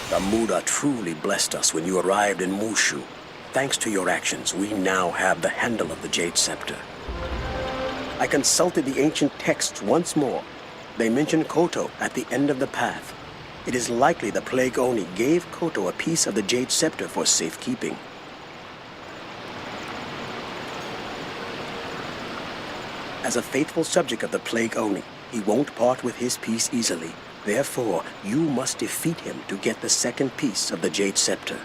The Muda truly blessed us when you arrived in Mooshu. Thanks to your actions, we now have the handle of the Jade Scepter. I consulted the ancient texts once more. They mention Koto at the end of the path. It is likely the Plague Oni gave Koto a piece of the Jade Scepter for safekeeping. As a faithful subject of the Plague Oni, he won't part with his piece easily. Therefore, you must defeat him to get the second piece of the Jade Scepter.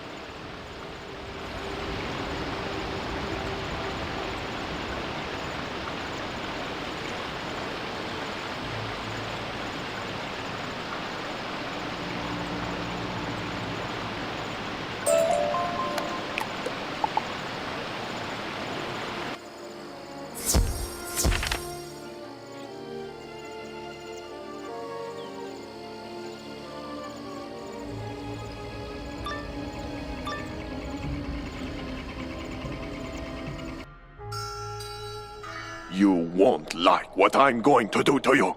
You won't like what I'm going to do to you.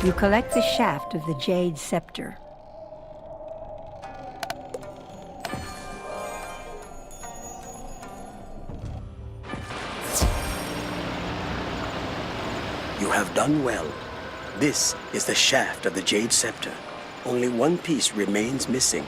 You collect the shaft of the Jade Scepter.
You have done well. This is the shaft of the Jade Scepter. Only one piece remains missing.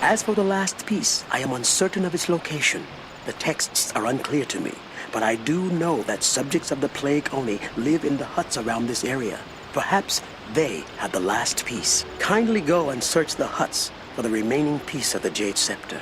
As for the last piece, I am uncertain of its location. The texts are unclear to me, but I do know that subjects of the Plague Oni live in the huts around this area. Perhaps they have the last piece. Kindly go and search the huts for the remaining piece of the Jade Scepter.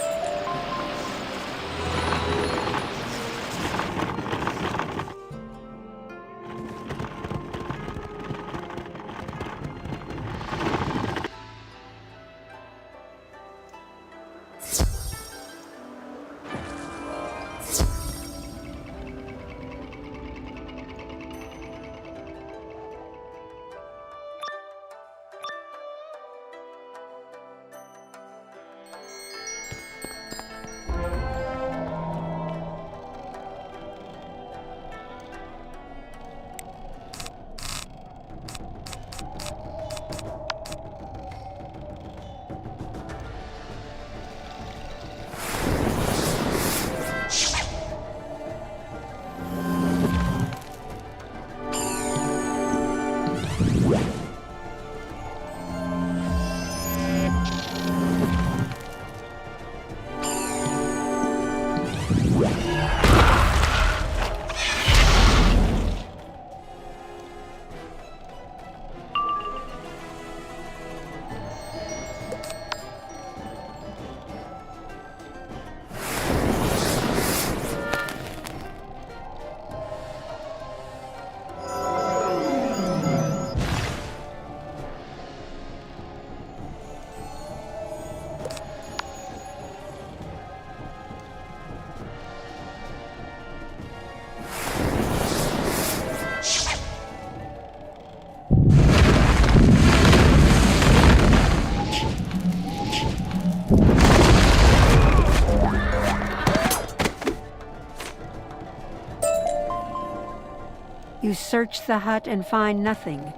You search the hut and find nothing.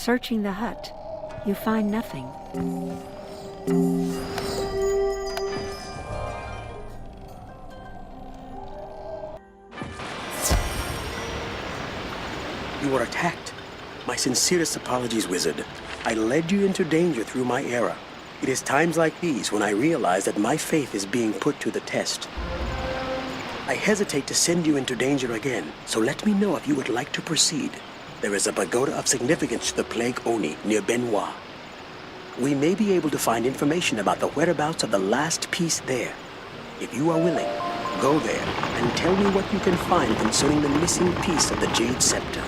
searching the hut, you find nothing.
You were attacked. My sincerest apologies, Wizard. I led you into danger through my error. It is times like these when I realize that my faith is being put to the test. I hesitate to send you into danger again, so let me know if you would like to proceed. There is a pagoda of significance to the Plague Oni near Benoit. We may be able to find information about the whereabouts of the last piece there. If you are willing, go there and tell me what you can find concerning the missing piece of the Jade Scepter.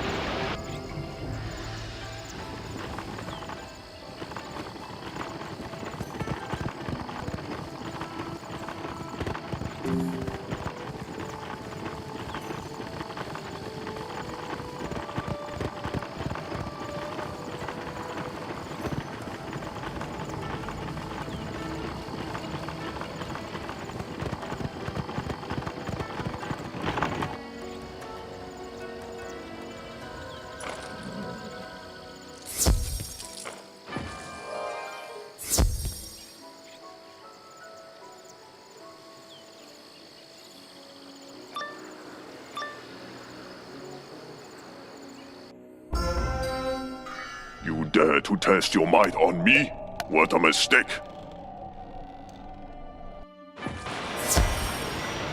You dare to test your might on me? What a mistake!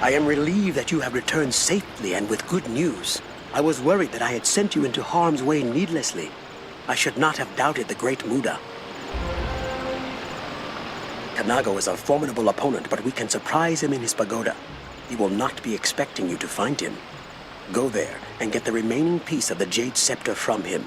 I am relieved that you have returned safely and with good news. I was worried that I had sent you into harm's way needlessly. I should not have doubted the great Muda. Kanago is a formidable opponent, but we can surprise him in his pagoda. He will not be expecting you to find him. Go there and get the remaining piece of the Jade Scepter from him.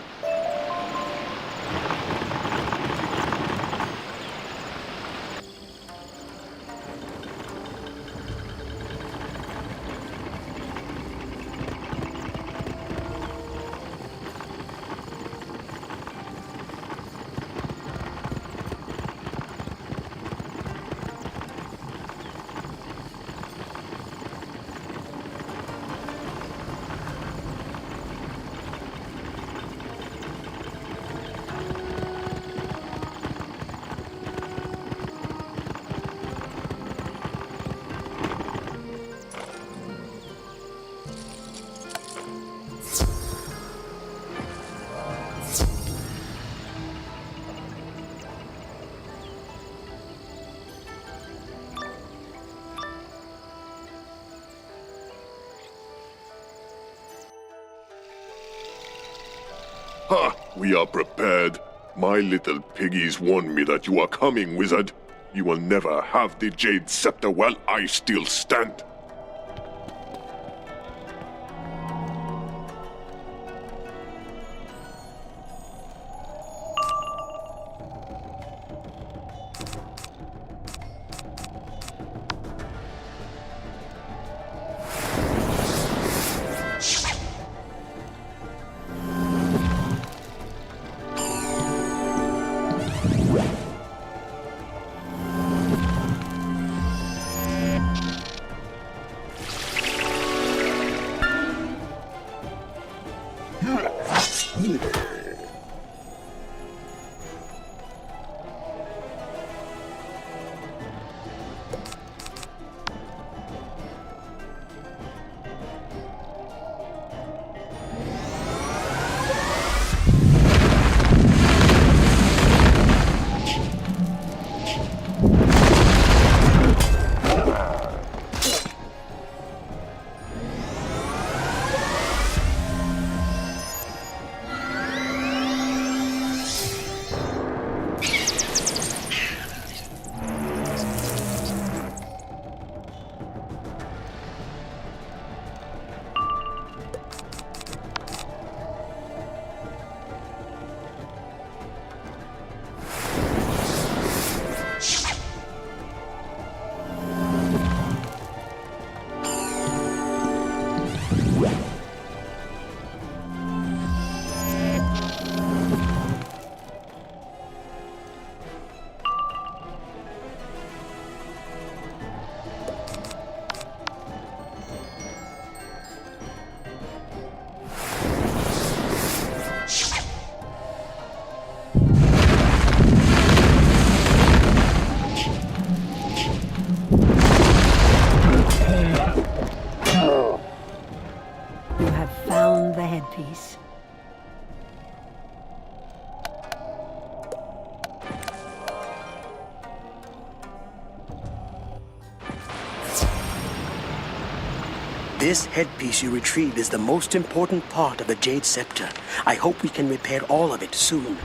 Ha! We are prepared. My little piggies warned me that you are coming, Wizard. You will never have the Jade Scepter while I still stand.
the headpiece.
This headpiece you retrieved is the most important part of the Jade Scepter. I hope we can repair all of it soon.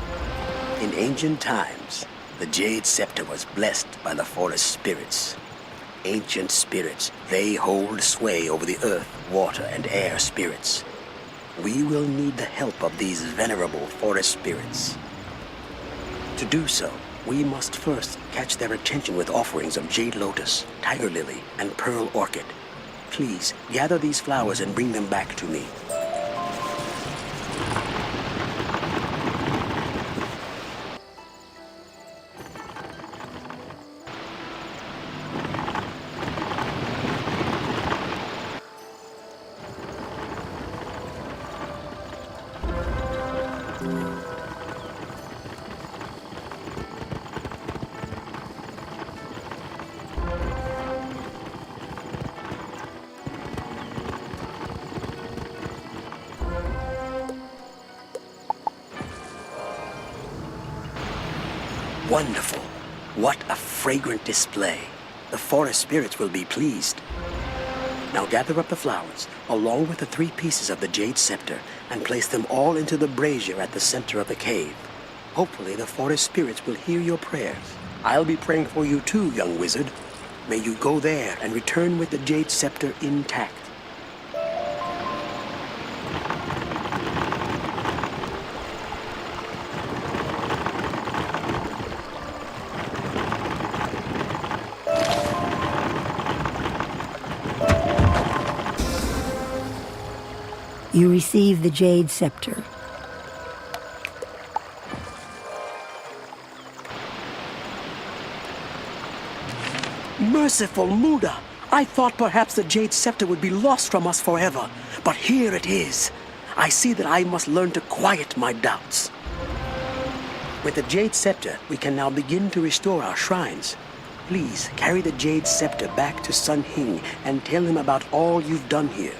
In ancient times, the Jade Scepter was blessed by the forest spirits. Ancient spirits, they hold sway over the earth, water, and air spirits. We will need the help of these venerable forest spirits. To do so, we must first catch their attention with offerings of Jade Lotus, Tiger Lily, and Pearl Orchid. Please, gather these flowers and bring them back to me. Wonderful. What a fragrant display. The forest spirits will be pleased. Now gather up the flowers, along with the 3 pieces of the Jade Scepter, and place them all into the brazier at the center of the cave. Hopefully the forest spirits will hear your prayers. I'll be praying for you too, young wizard. May you go there and return with the Jade Scepter intact.
You receive the Jade Scepter.
Merciful Muda! I thought perhaps the Jade Scepter would be lost from us forever, but here it is. I see that I must learn to quiet my doubts. With the Jade Scepter, we can now begin to restore our shrines. Please carry the Jade Scepter back to Sun Hing and tell him about all you've done here.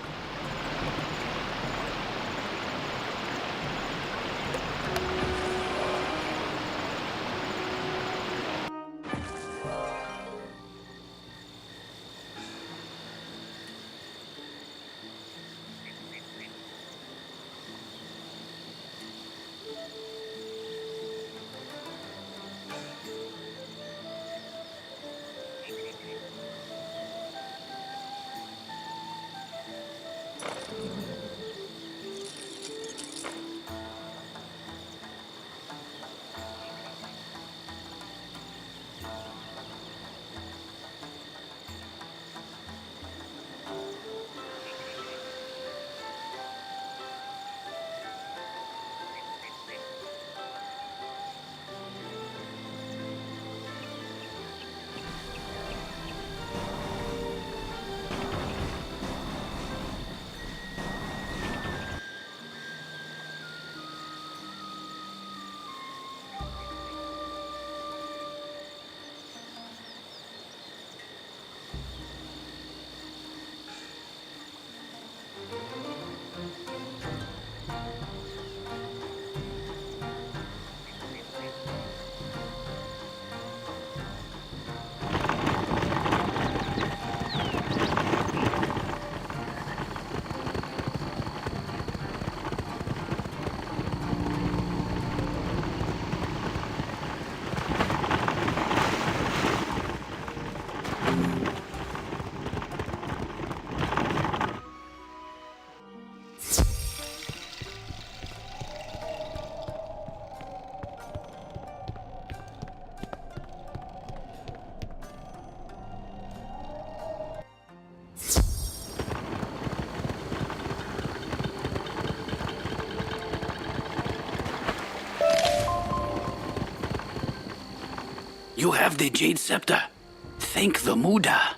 You have the Jade Scepter. Thank the Muda.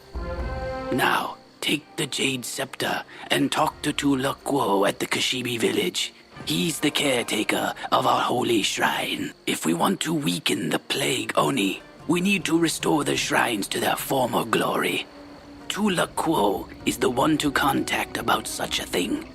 Now, take the Jade Scepter and talk to Tulaquo at the Kashibi village. He's the caretaker of our holy shrine. If we want to weaken the Plague Oni, we need to restore the shrines to their former glory. Tulaquo is the one to contact about such a thing.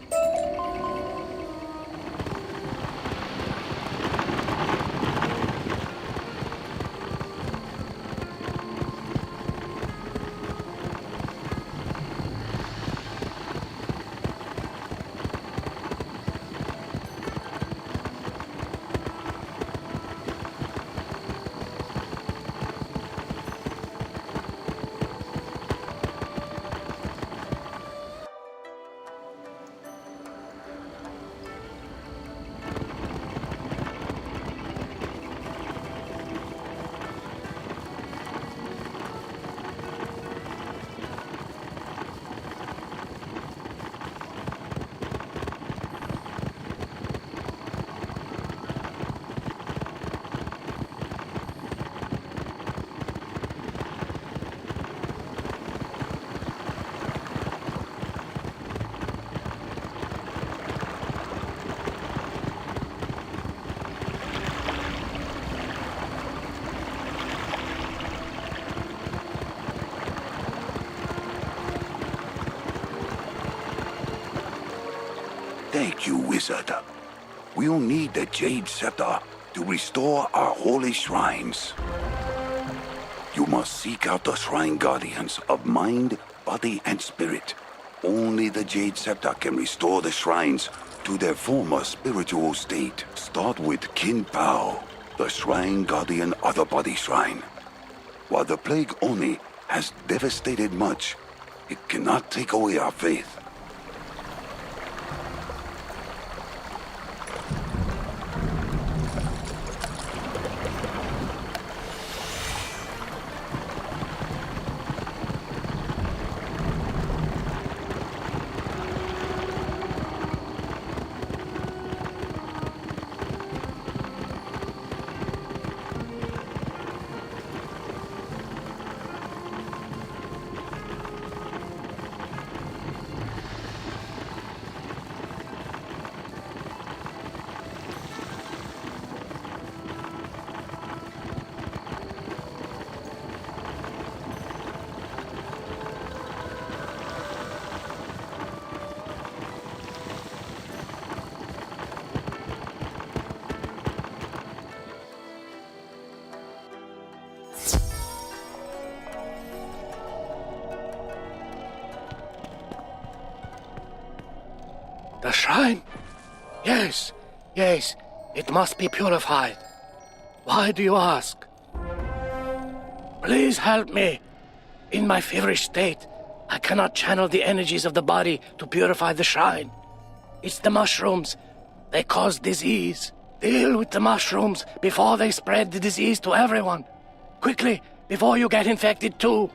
Thank you, Wizard. We'll need the Jade Scepter to restore our holy shrines. You must seek out the Shrine Guardians of mind, body, and spirit. Only the Jade Scepter can restore the shrines to their former spiritual state. Start with Kin Pao, the Shrine Guardian of the Body Shrine. While the Plague Oni has devastated much, it cannot take away our faith.
The shrine? Yes, yes, it must be purified. Why do you ask? Please help me. In my feverish state, I cannot channel the energies of the body to purify the shrine. It's the mushrooms. They cause disease. Deal with the mushrooms before they spread the disease to everyone. Quickly, before you get infected too.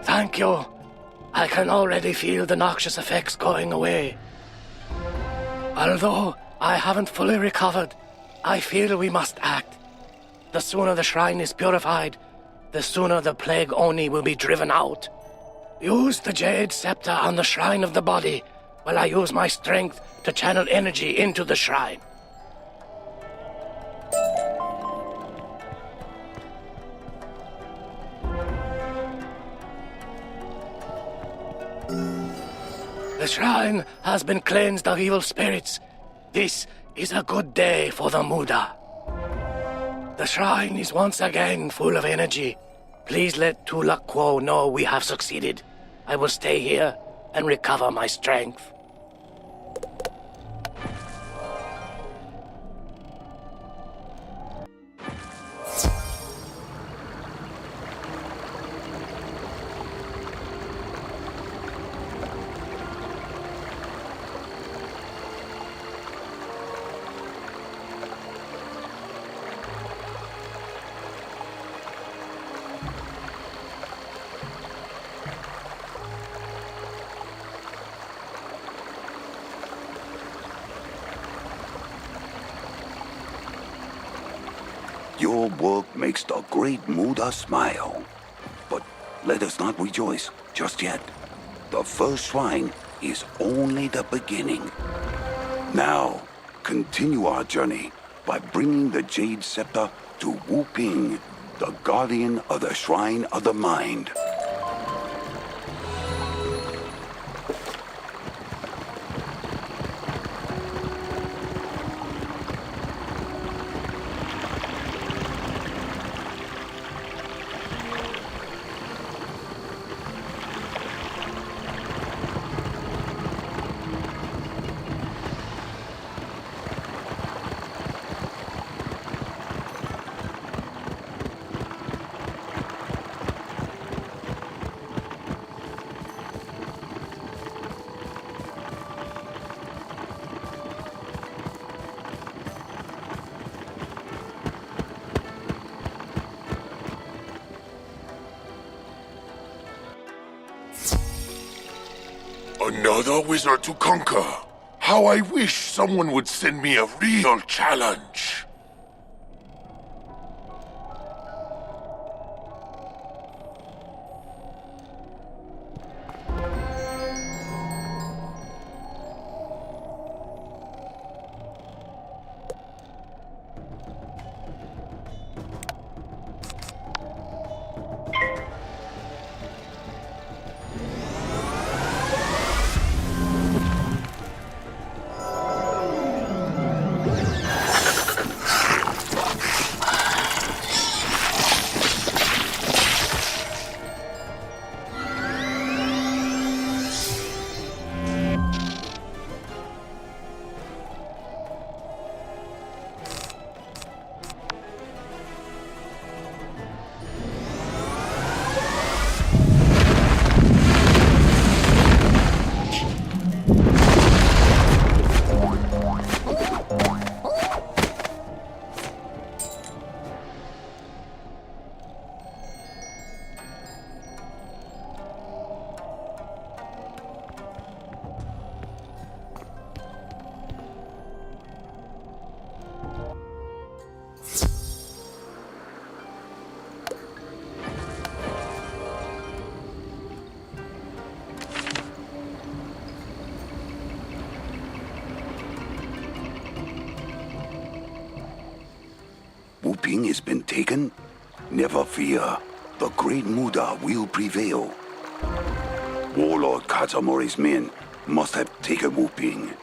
Thank you. I can already feel the noxious effects going away. Although I haven't fully recovered, I feel we must act. The sooner the shrine is purified, the sooner the Plague Oni will be driven out. Use the Jade Scepter on the shrine of the body, while I use my strength to channel energy into the shrine. The shrine has been cleansed of evil spirits. This is a good day for the Muda. The shrine is once again full of energy. Please let Tulakwo know we have succeeded. I will stay here and recover my strength.
Your work makes the great Muda smile. But let us not rejoice just yet. The first shrine is only the beginning. Now, continue our journey by bringing the Jade Scepter to Wu Ping, the guardian of the Shrine of the Mind.
Another wizard to conquer. How I wish someone would send me a real challenge.
Wuping has been taken? Never fear. The great Muda will prevail. Warlord Katamori's men must have taken Wuping.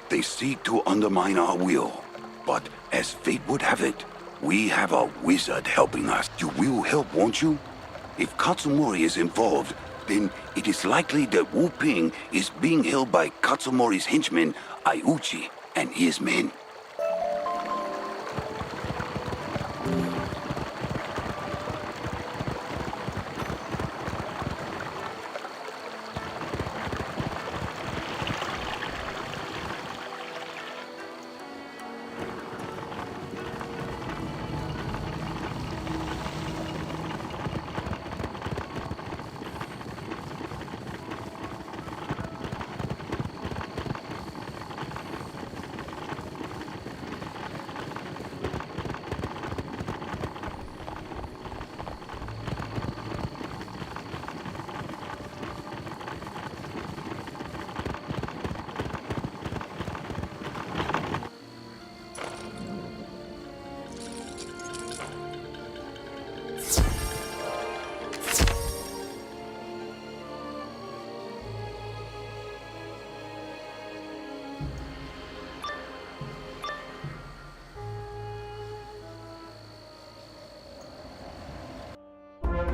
They seek to undermine our will. But as fate would have it, we have a wizard helping us. You will help, won't you? If Katsumori is involved, then it is likely that Wuping is being held by Katsumori's henchman, Aiuchi, and his men.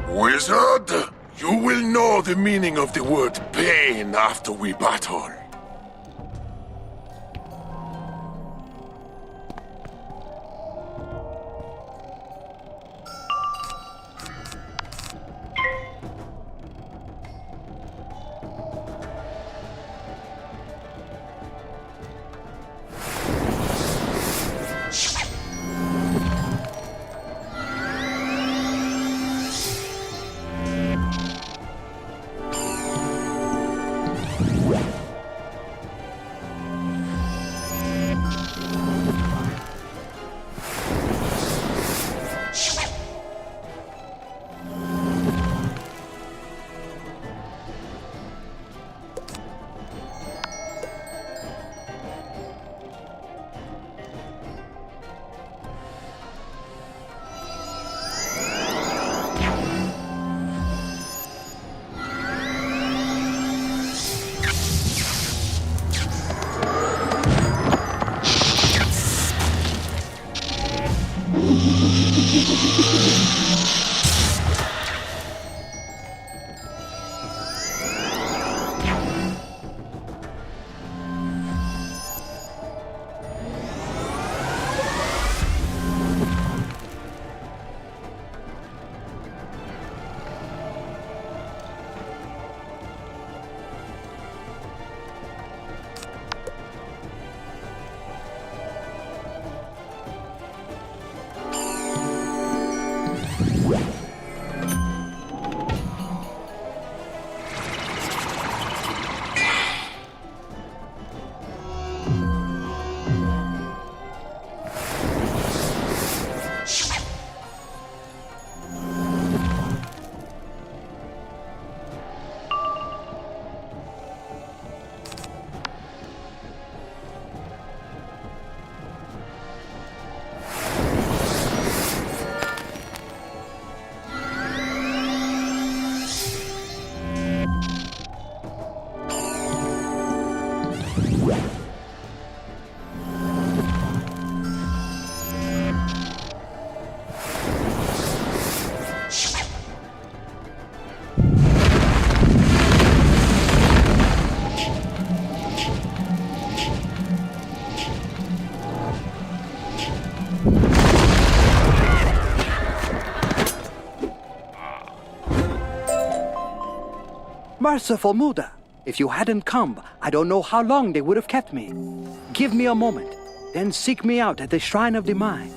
Wizard, you will know the meaning of the word pain after we battle.
Merciful Muda, if you hadn't come, I don't know how long they would have kept me. Give me a moment, then seek me out at the Shrine of the Mind.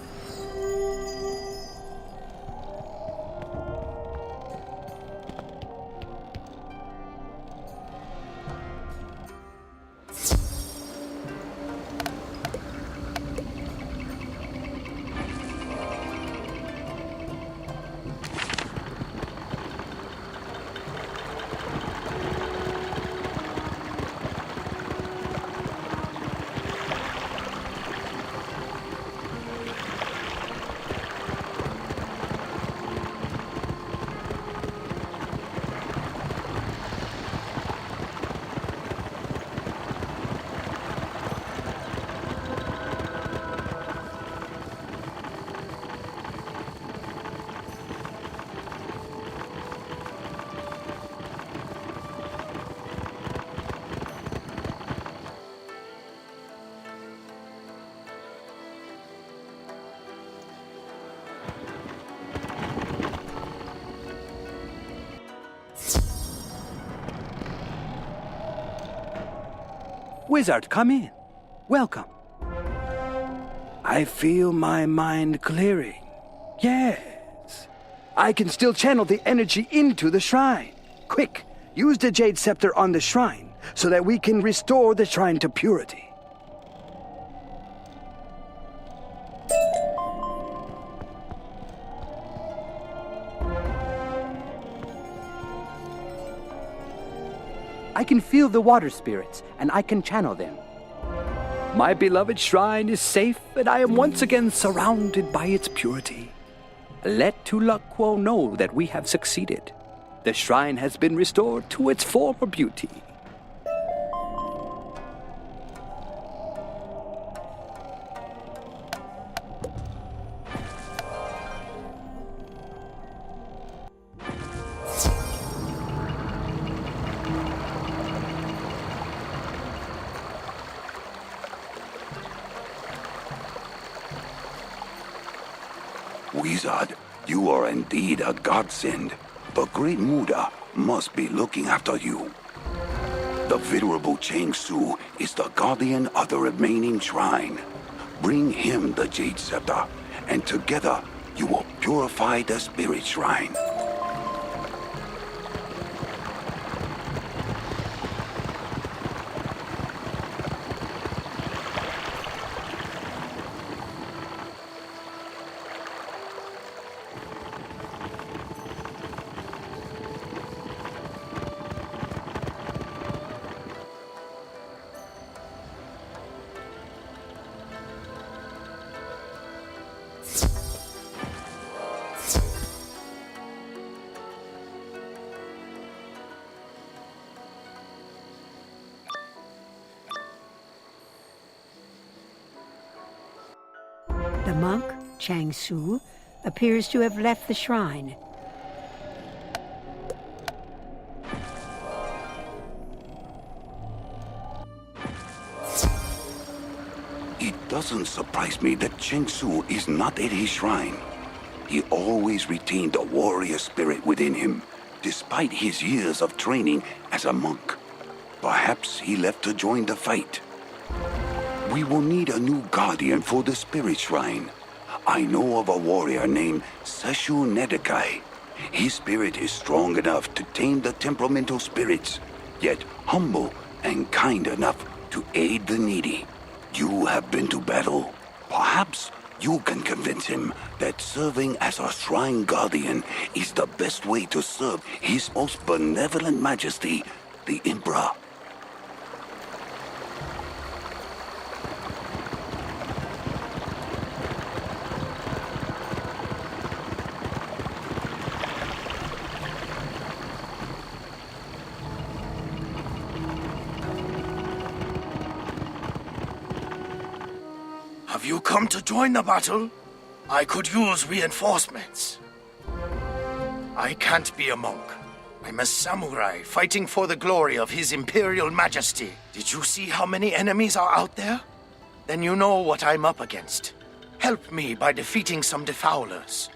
Wizard, come in. Welcome. I feel my mind clearing. Yes. I can still channel the energy into the shrine. Quick, use the Jade Scepter on the shrine so that we can restore the shrine to purity. I can feel the water spirits, and I can channel them. My beloved shrine is safe, and I am once again surrounded by its purity. Let Tulakwo know that we have succeeded. The shrine has been restored to its former beauty.
Wizard, you are indeed a godsend. The great Muda must be looking after you. The venerable Chang Su is the guardian of the remaining shrine. Bring him the Jade Scepter, and together you will purify the spirit shrine.
The monk, Chang Su, appears to have left the shrine.
It doesn't surprise me that Cheng Su is not at his shrine. He always retained a warrior spirit within him, despite his years of training as a monk. Perhaps he left to join the fight. We will need a new guardian for the spirit shrine. I know of a warrior named Seshu Nedekai. His spirit is strong enough to tame the temperamental spirits, yet humble and kind enough to aid the needy. You have been to battle. Perhaps you can convince him that serving as our shrine guardian is the best way to serve His Most Benevolent Majesty, the Emperor.
Have you come to join the battle? I could use reinforcements. I can't be a monk. I'm a samurai fighting for the glory of His Imperial Majesty. Did you see how many enemies are out there? Then you know what I'm up against. Help me by defeating some defowlers.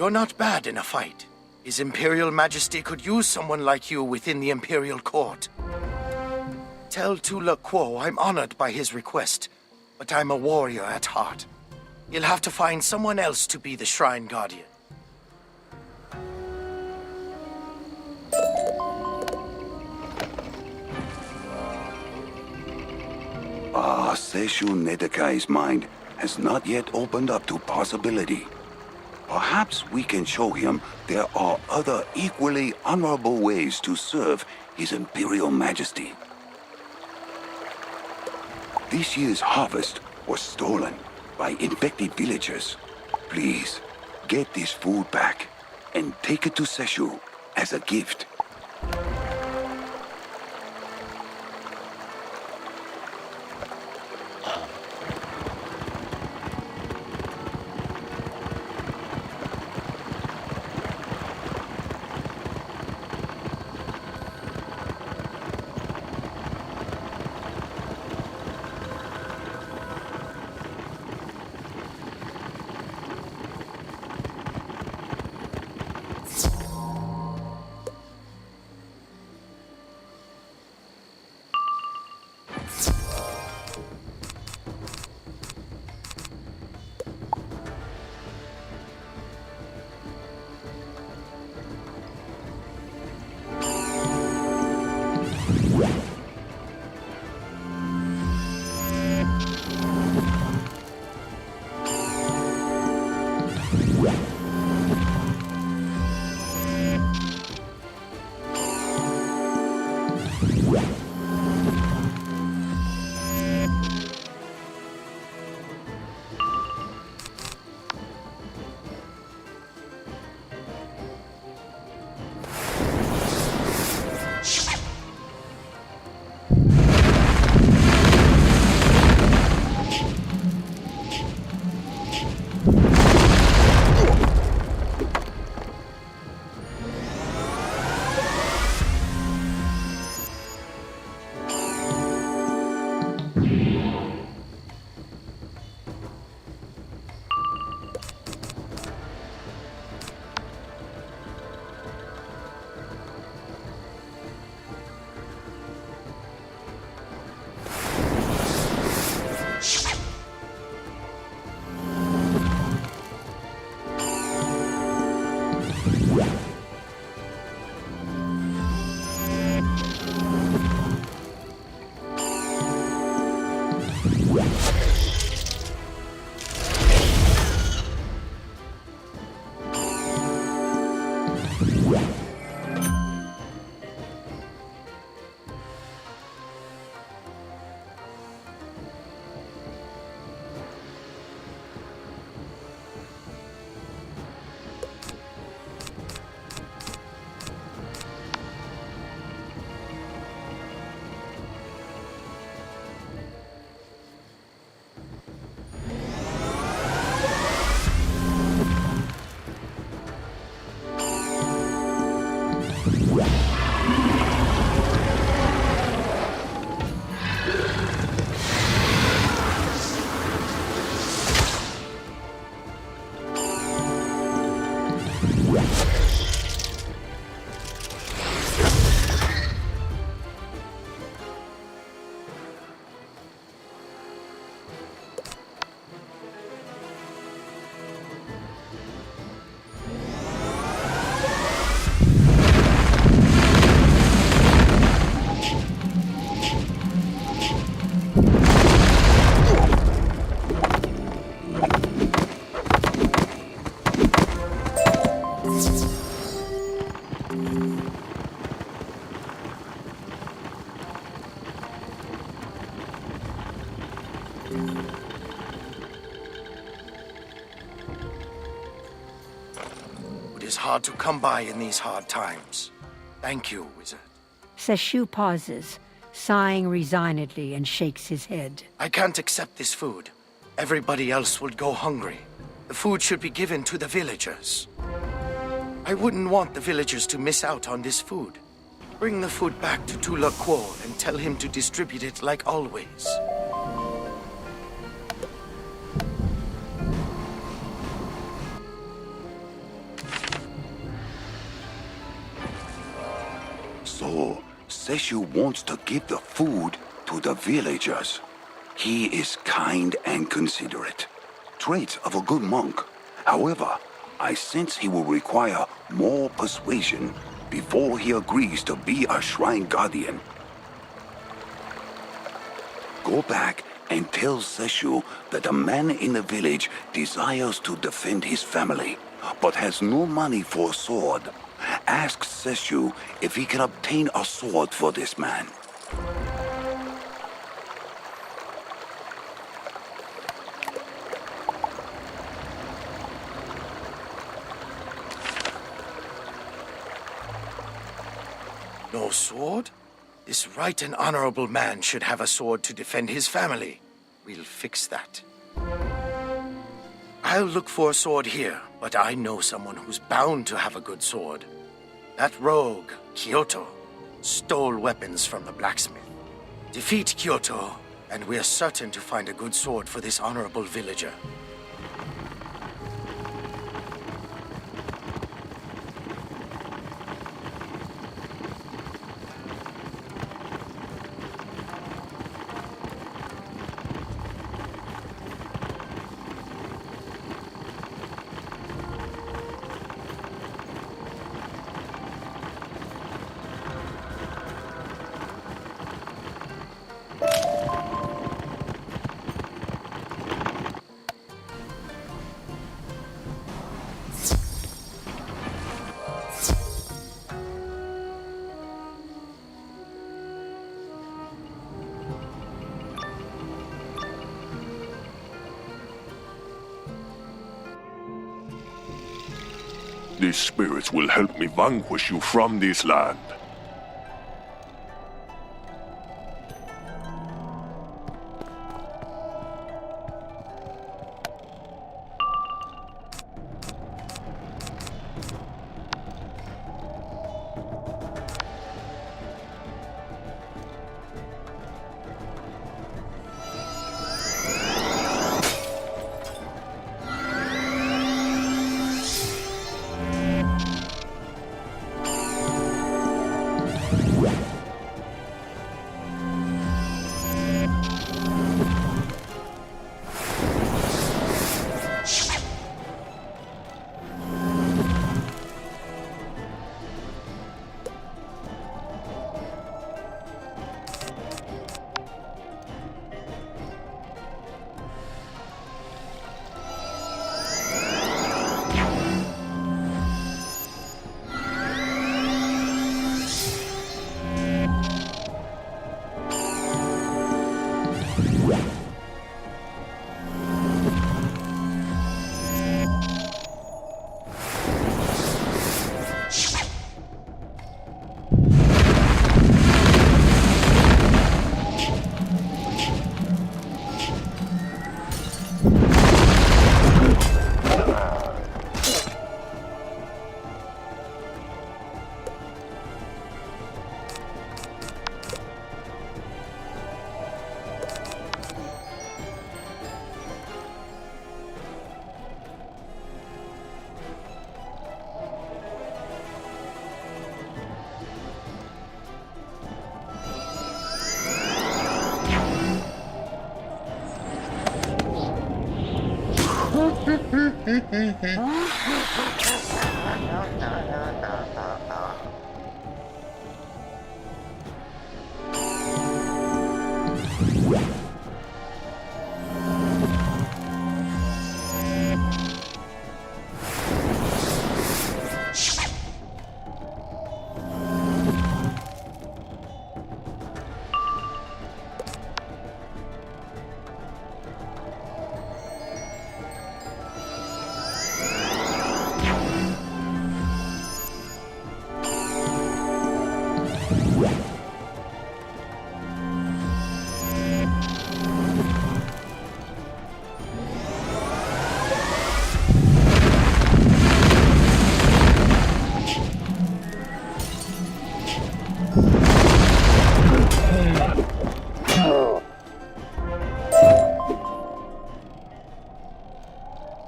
You're not bad in a fight. His Imperial Majesty could use someone like you within the Imperial Court. Tell Tula Quo I'm honored by his request, but I'm a warrior at heart. You'll have to find someone else to be the Shrine Guardian.
Seshu Nedekai's mind has not yet opened up to possibility. Perhaps we can show him there are other equally honorable ways to serve His Imperial Majesty. This year's harvest was stolen by infected villagers. Please, get this food back and take it to Seshu as a gift.
It is hard to come by in these hard times. Thank you, Wizard.
Seshu pauses, sighing resignedly, and shakes his head.
I can't accept this food. Everybody else would go hungry. The food should be given to the villagers. I wouldn't want the villagers to miss out on this food. Bring the food back to Tula Quo and tell him to distribute it like always.
So, Seshu wants to give the food to the villagers. He is kind and considerate. Traits of a good monk. However, I sense he will require more persuasion before he agrees to be a shrine guardian. Go back and tell Seshu that a man in the village desires to defend his family, but has no money for a sword. Ask Seshu if he can obtain a sword for this man.
No sword? This right and honorable man should have a sword to defend his family. We'll fix that. I'll look for a sword here, but I know someone who's bound to have a good sword. That rogue, Kyoto, stole weapons from the blacksmith. Defeat Kyoto, and we're certain to find a good sword for this honorable villager.
These spirits will help me vanquish you from this land.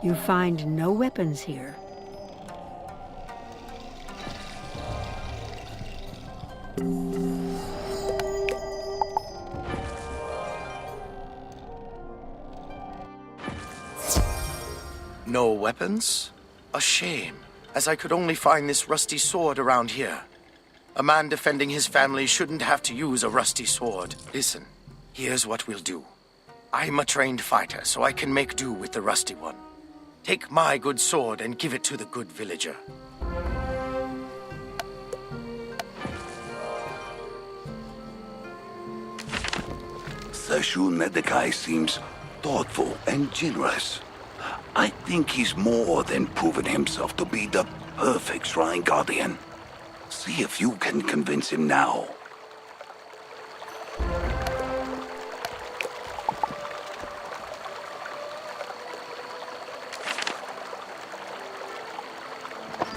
You find no weapons here.
No weapons? A shame, as I could only find this rusty sword around here. A man defending his family shouldn't have to use a rusty sword. Listen, here's what we'll do. I'm a trained fighter, so I can make do with the rusty one. Take my good sword and give it to the good villager.
Seshu Nedekai seems thoughtful and generous. I think he's more than proven himself to be the perfect Shrine Guardian. See if you can convince him now.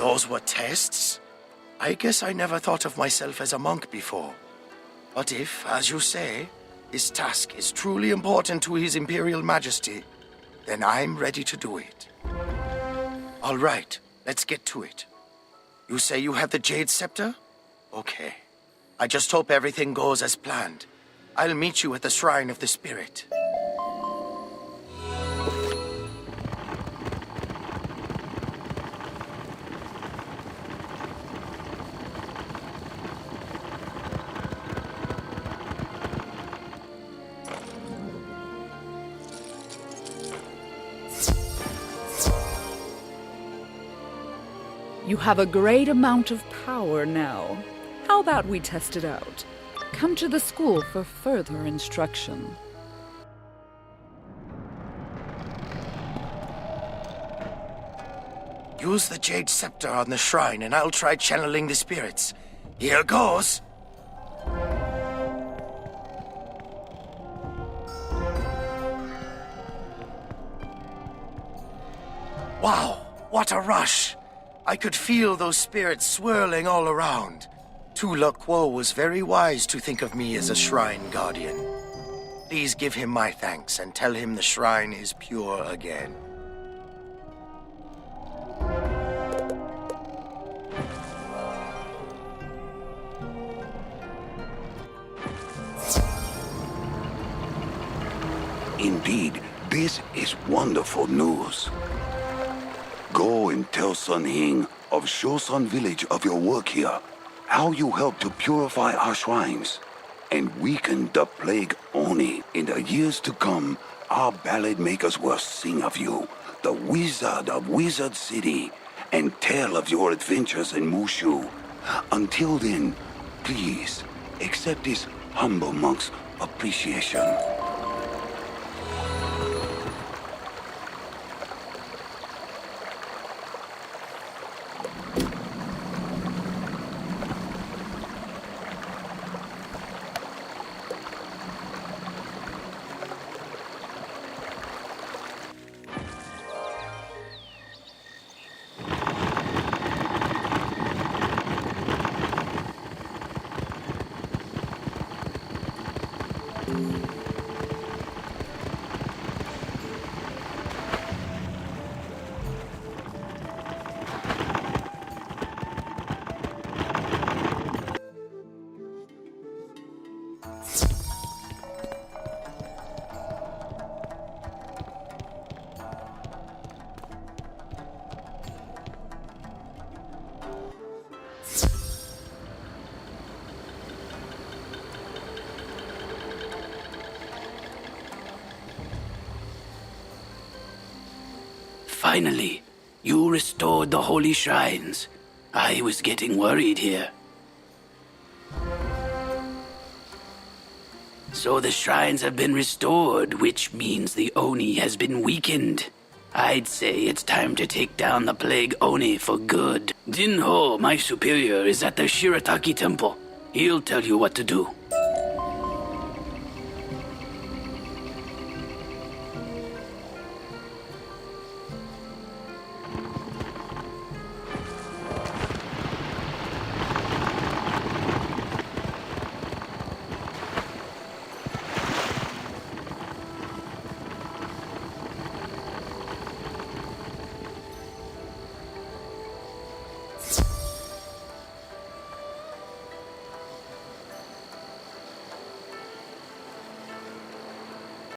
Those were tests? I guess I never thought of myself as a monk before. But if, as you say, this task is truly important to His Imperial Majesty, then I'm ready to do it. All right, let's get to it. You say you have the Jade Scepter? Okay. I just hope everything goes as planned. I'll meet you at the Shrine of the Spirit.
You have a great amount of power now. How about we test it out? Come to the school for further instruction.
Use the Jade Scepter on the shrine and I'll try channeling the spirits. Here goes! Wow, what a rush! I could feel those spirits swirling all around. Tula Quo was very wise to think of me as a shrine guardian. Please give him my thanks and tell him the shrine is pure again.
Indeed, this is wonderful news. Go and tell Sun Hing of Shosun Village of your work here, how you helped to purify our shrines, and weaken the plague Oni. In the years to come, our ballad makers will sing of you, the wizard of Wizard City, and tell of your adventures in Mooshu. Until then, please accept this humble monk's appreciation.
finally, you restored the holy shrines. I was getting worried here. So the shrines have been restored, which means the Oni has been weakened. I'd say it's time to take down the Plague Oni for good. Jinho, my superior, is at the Shirataki Temple. He'll tell you what to do.